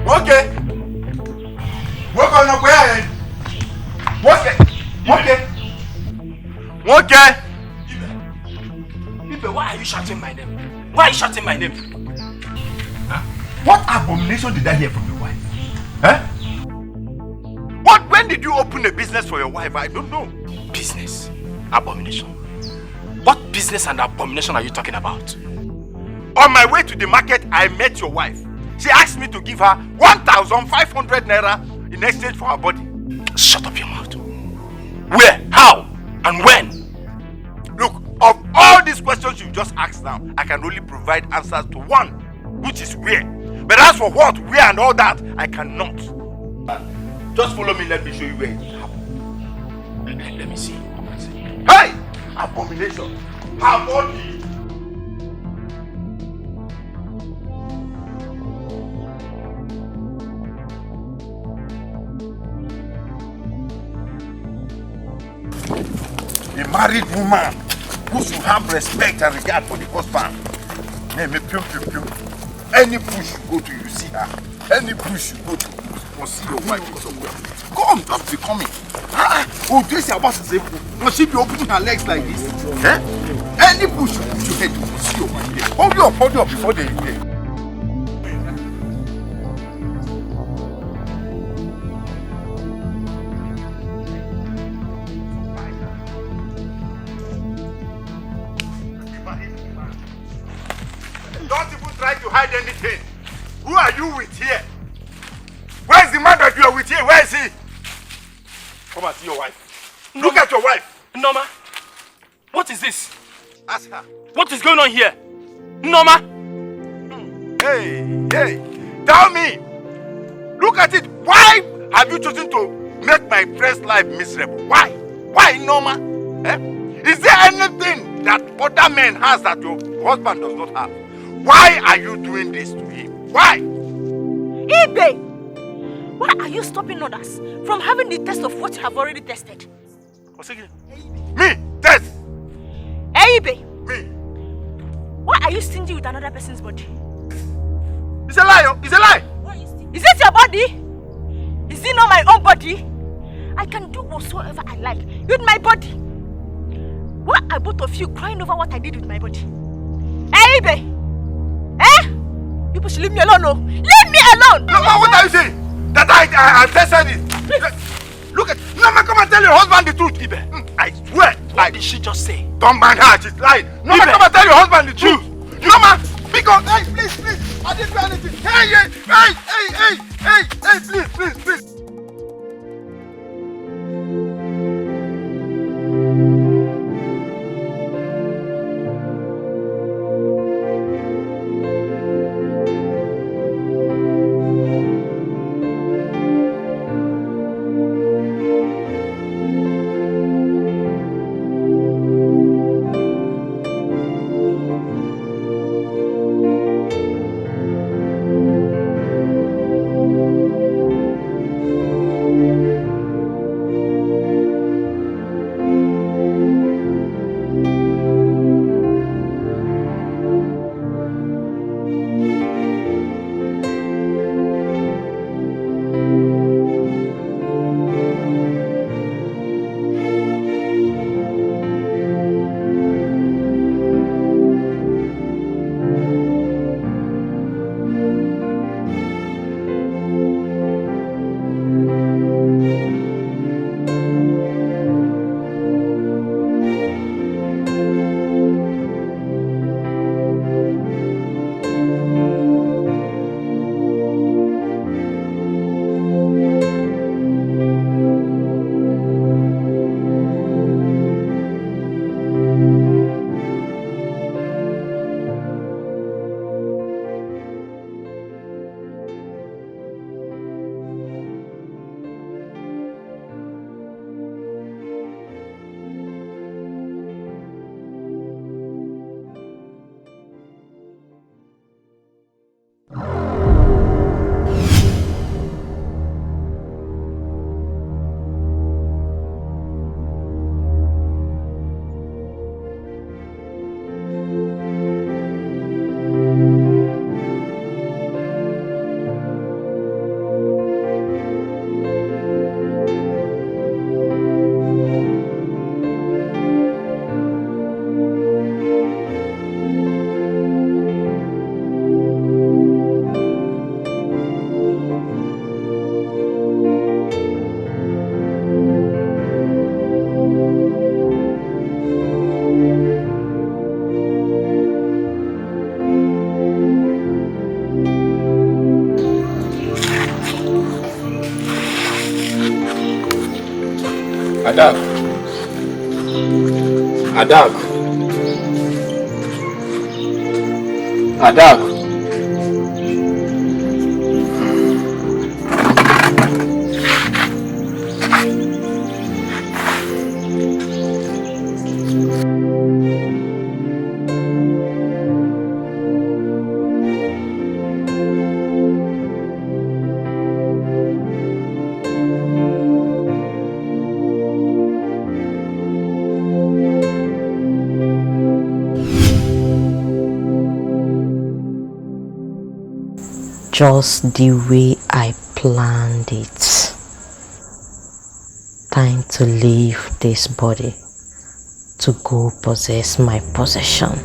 Okay. Okay. Ibe, why are you shouting my name? Why are you shouting my name? Huh? What abomination did I hear from your wife? Huh? When did you open a business for your wife? I don't know. Business? Abomination? What business and abomination are you talking about? On my way to the market, I met your wife. She asked me to give her 1,500 naira in exchange for her body. Shut up your mouth. Where? How? And when? Look, of all these questions you just asked now, I can only provide answers to one, which is where. But as for what, where and all that, I cannot. Just follow me, let me show you where it happened. Let me see. Hey! Abomination! Her body! A married woman who should have respect and regard for the husband. Any push you go to, you see her. Any push you go to, you must see your wife somewhere. Come, just be coming. Oh, this is about to say, must she be opening her legs like this? Eh? Any push you put your head, you must see your wife there. Hold you up before they get. Don't even try to hide anything. Who are you with here? Where is the man that you are with here? Where is he? Come and see your wife. Look at your wife. Nneoma, what is this? Ask her. What is going on here? Nneoma! Hey, tell me. Look at it. Why have you chosen to make my friend's life miserable? Why? Why, Nneoma? Eh? Is there anything that other men has that your husband does not have? Why are you doing this to him? Why? Ibe! Why are you stopping others from having the taste of what you have already tested? Me? Test? Hey, Ibe! Me? Why are you stingy with another person's body? It's a lie, it's a lie! Is it your body? Is it not my own body? I can do whatsoever I like with my body. Why are both of you crying over what I did with my body? Hey, Ibe! Eh? You should leave me alone, no? Leave me alone! No, what are you saying? That I tested it. Look at Nneoma, come and tell your husband the truth, Ibe. I swear. What did she just say? Don't mind her, she's lying. Nneoma, come and tell your husband the truth. Nneoma, because hey, please, I didn't do anything. Hey, please. Adaku. Adaku. Adaku. Just the way I planned it. Time to leave this body to go possess my possession.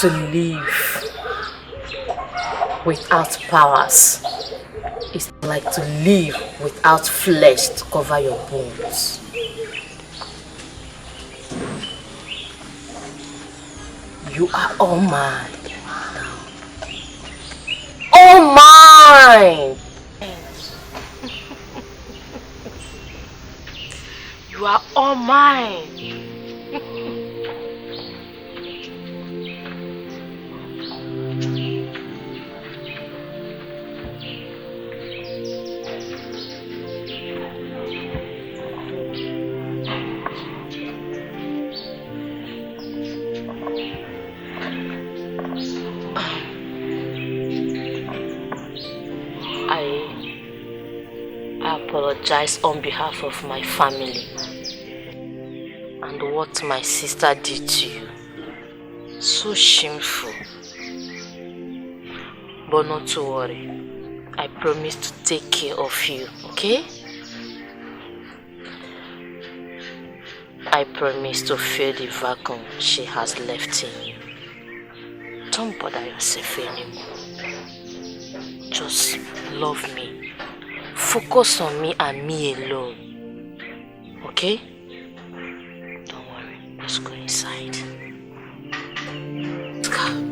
To live without powers is like to live without flesh to cover your bones. You are all mine now. All mine! You are all mine. I apologize on behalf of my family and what my sister did to you. So shameful. But not to worry. I promise to take care of you, okay? I promise to fill the vacuum she has left in you. Don't bother yourself anymore. Just love me. Focus on me and me alone. Okay? Don't worry. Let's go inside. Let's go.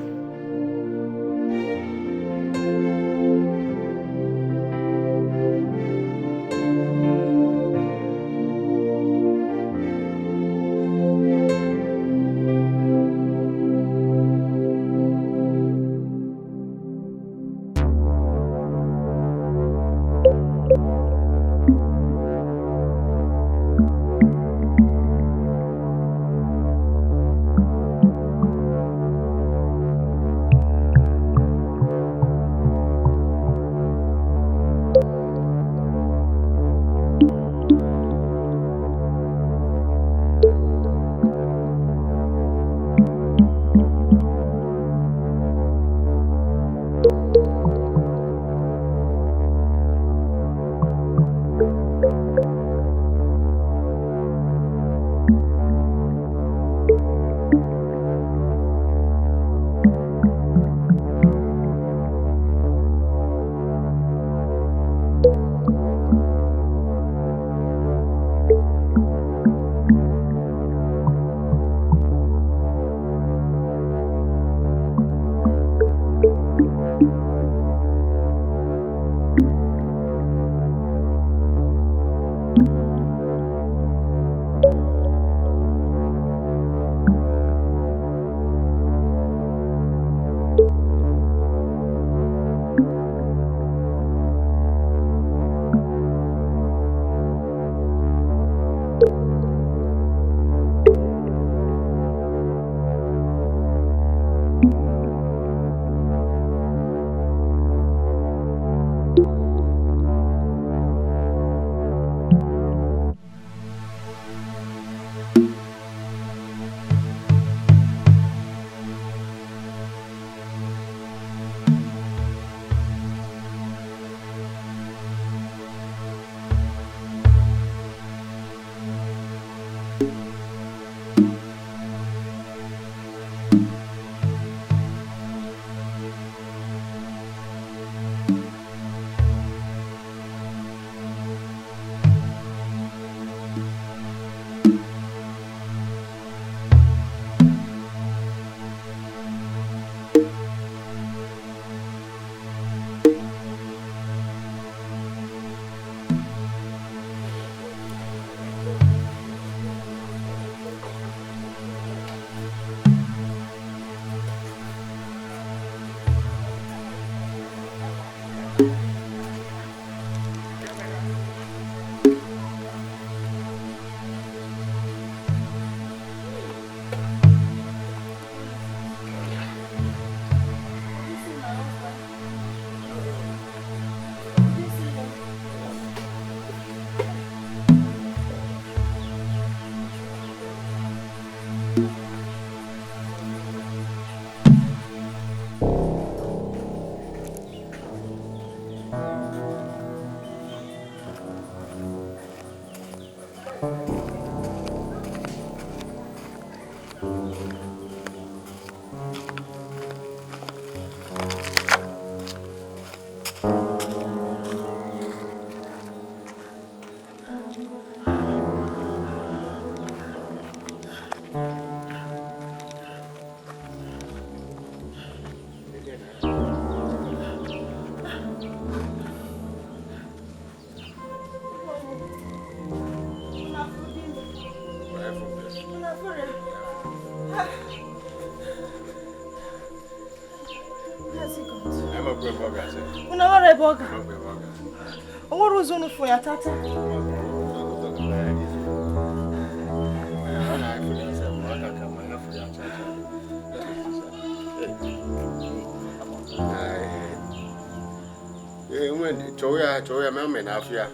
Choya mama na afia.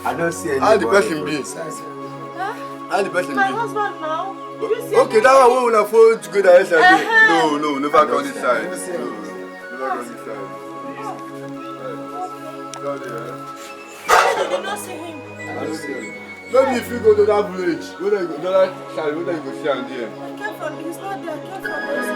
I don't see any. How the person be? How the person be? My husband now. Okay, that one will afford to go there yesterday. No, never come this side. No, never come this side. You did not see him. I don't see him. Maybe if you go to that village, go there, go that side, go there, you go see him there. I came from, he's not there, I came from this.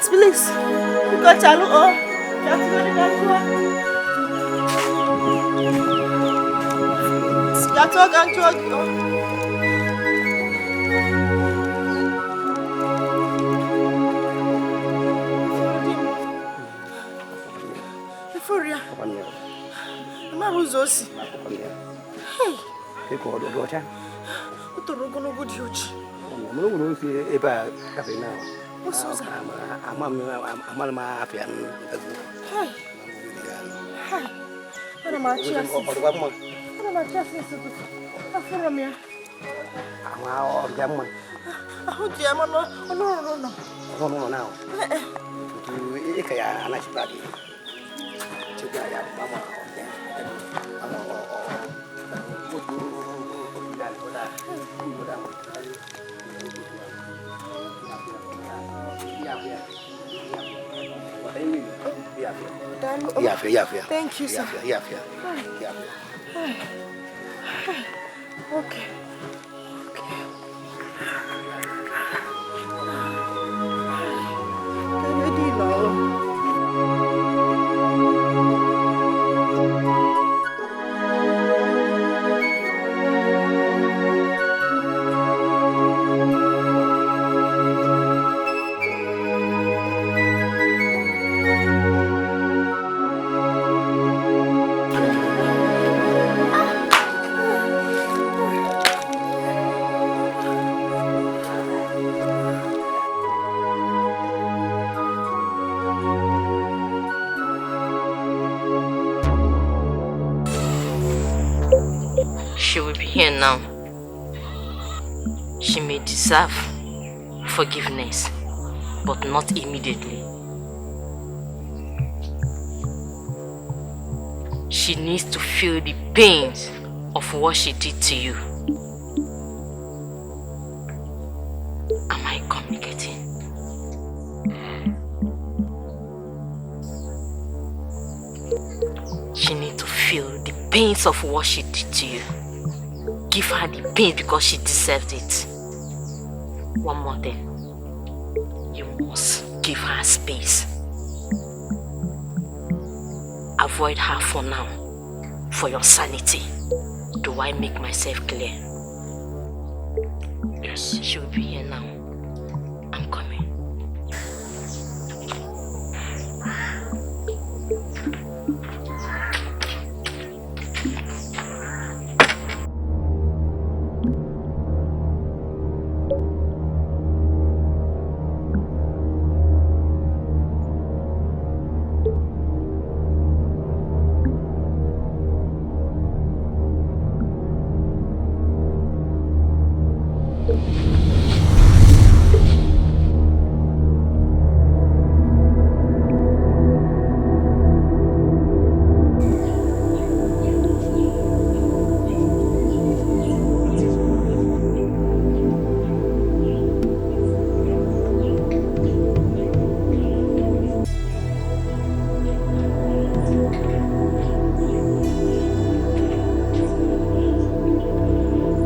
Please, look at Chalu. Oh, thank you, sir. Okay. here now. She may deserve forgiveness, but not immediately. She needs to feel the pains of what she did to you. Am I communicating? She needs to feel the pains of what she did to you. Give her the pain because she deserves it. One more thing. You must give her space. Avoid her for now. For your sanity. Do I make myself clear? Yes. She will be here now. I'm coming.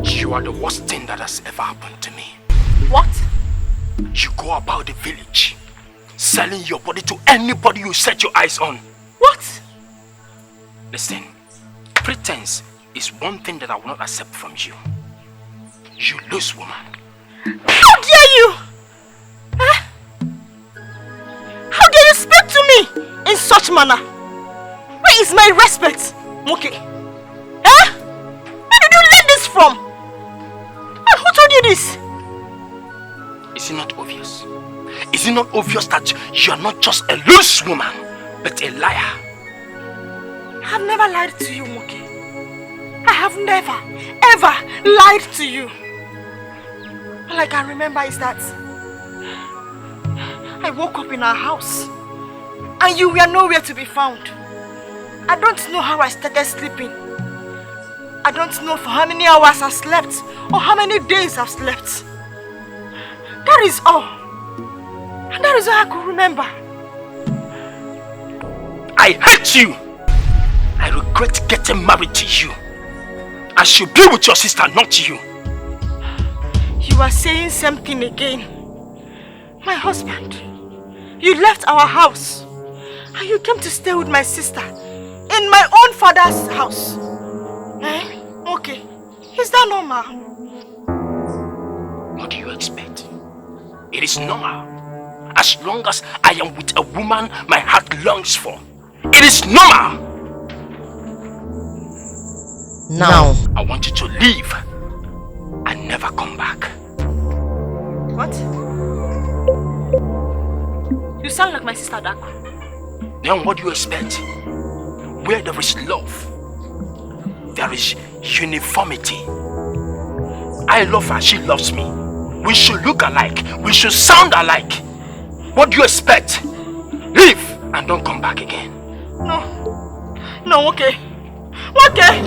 You are the worst thing that has ever happened to me. What? You go about the village, selling your body to anybody you set your eyes on. What? Listen, pretense is one thing that I will not accept from you. You loose woman. How dare you? Eh? How dare you speak to me in such manner? Where is my respect, Moke? Eh? Where did you learn this from? And who told you this? Is it not obvious? Is it not obvious that you are not just a loose woman, but a liar? I have never lied to you, Moke. I have never, ever lied to you. All I can remember is that I woke up in our house and you were nowhere to be found. I don't know how I started sleeping. I don't know for how many hours I slept or how many days I've slept. That is all. And that is all I could remember. I hate you. I regret getting married to you. I should be with your sister, not you. You are saying something again. My husband, you left our house and you came to stay with my sister in my own father's house. Eh? Okay. Is that normal? What do you expect? It is normal. As long as I am with a woman my heart longs for. It is normal. Now, I want you to leave and never come back. What? You sound like my sister Adaku. Then what do you expect? Where there is love, there is uniformity. I love her, she loves me. We should look alike, we should sound alike. What do you expect? Leave and don't come back again. No, okay. Okay.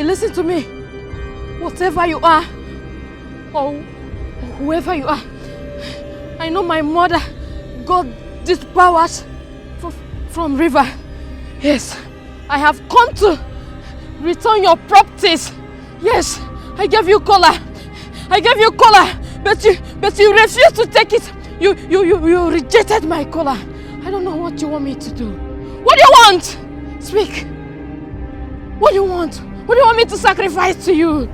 Listen to me. Whatever you are, or whoever you are, I know my mother got these powers from river. Yes, I have come to return your properties. Yes, I gave you color. I gave you color, but you refused to take it. You rejected my color. I don't know what you want me to do. What do you want? Speak. What do you want? What do you want me to sacrifice to you?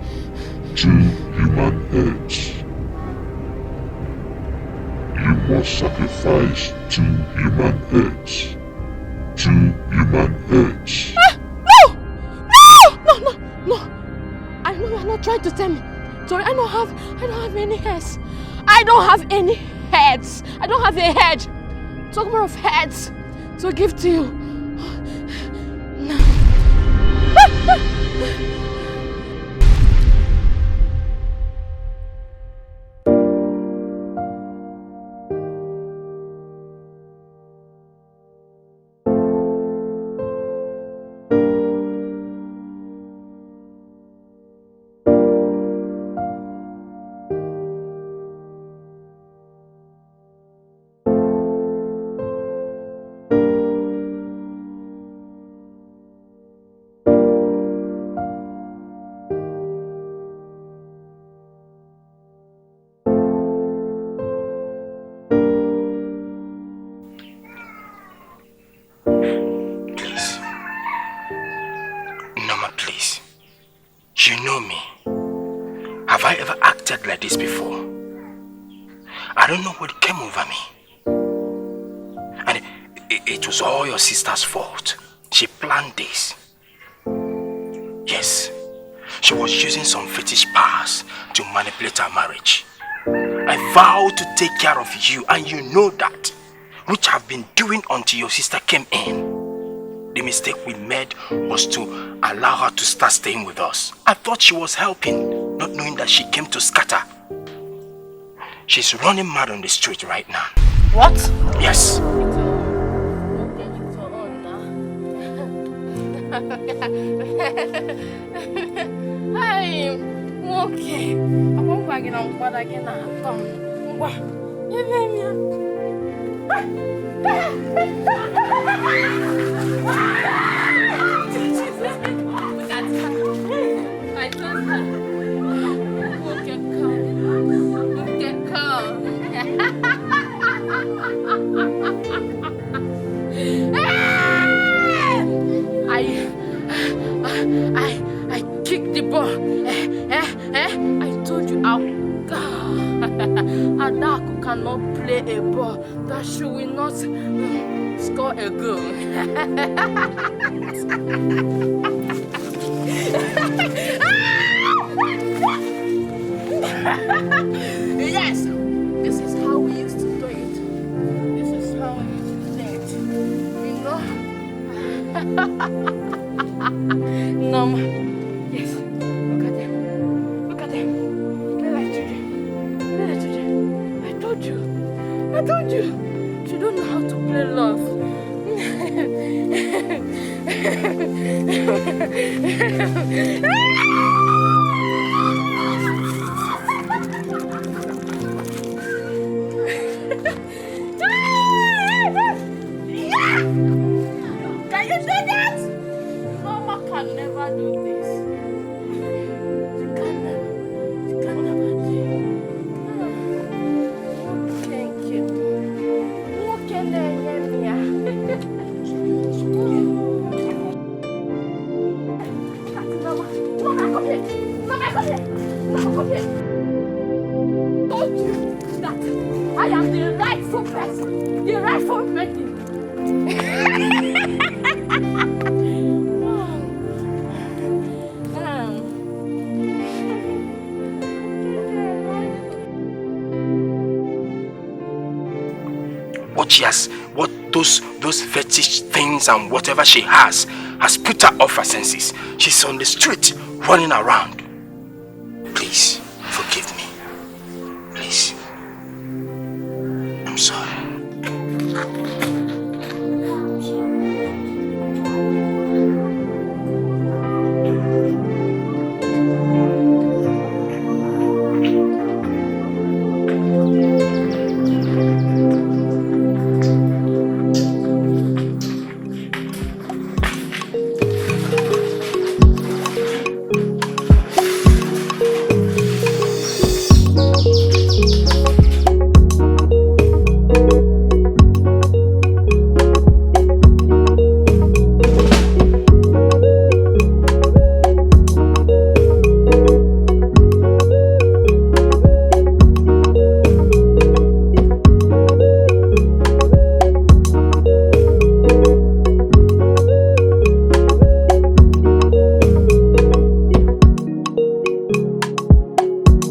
2 human heads. You must sacrifice 2 human heads. 2 human heads. No! I know you're not trying to tell me. Sorry, I don't have any heads. I don't have any heads. I don't have a head. Talk more of heads to give to you. No. Like this before. I don't know what came over me. And it was all your sister's fault. She planned this. Yes, she was using some fetish powers to manipulate our marriage. And I vow to take care of you, and you know that, which I've been doing until your sister came in. The mistake we made was to allow her to start staying with us. I thought she was helping, not knowing that she came to scatter. She's running mad on the street right now. What? Yes. Hey, okay. I won't bag it on what I get now. What? You name me. I told her. Okay, come. Okay, come. I kicked the ball. I told you Adaku cannot play a ball that she will not score a goal. Yes, this is how we used to do it. This is how we used to do it. You know? Nneoma. Yes. Look at them. Look at them. Play like children. Play like children. I told you. She don't know how to play love. Can you do that? Mama can never do this. She can never do it. Thank you. What can I hear me? Mama, come here. Mama, come here. Told you that I am the rightful person. The rightful person. What those fetish things and whatever she has put her off her senses. She's on the street running around.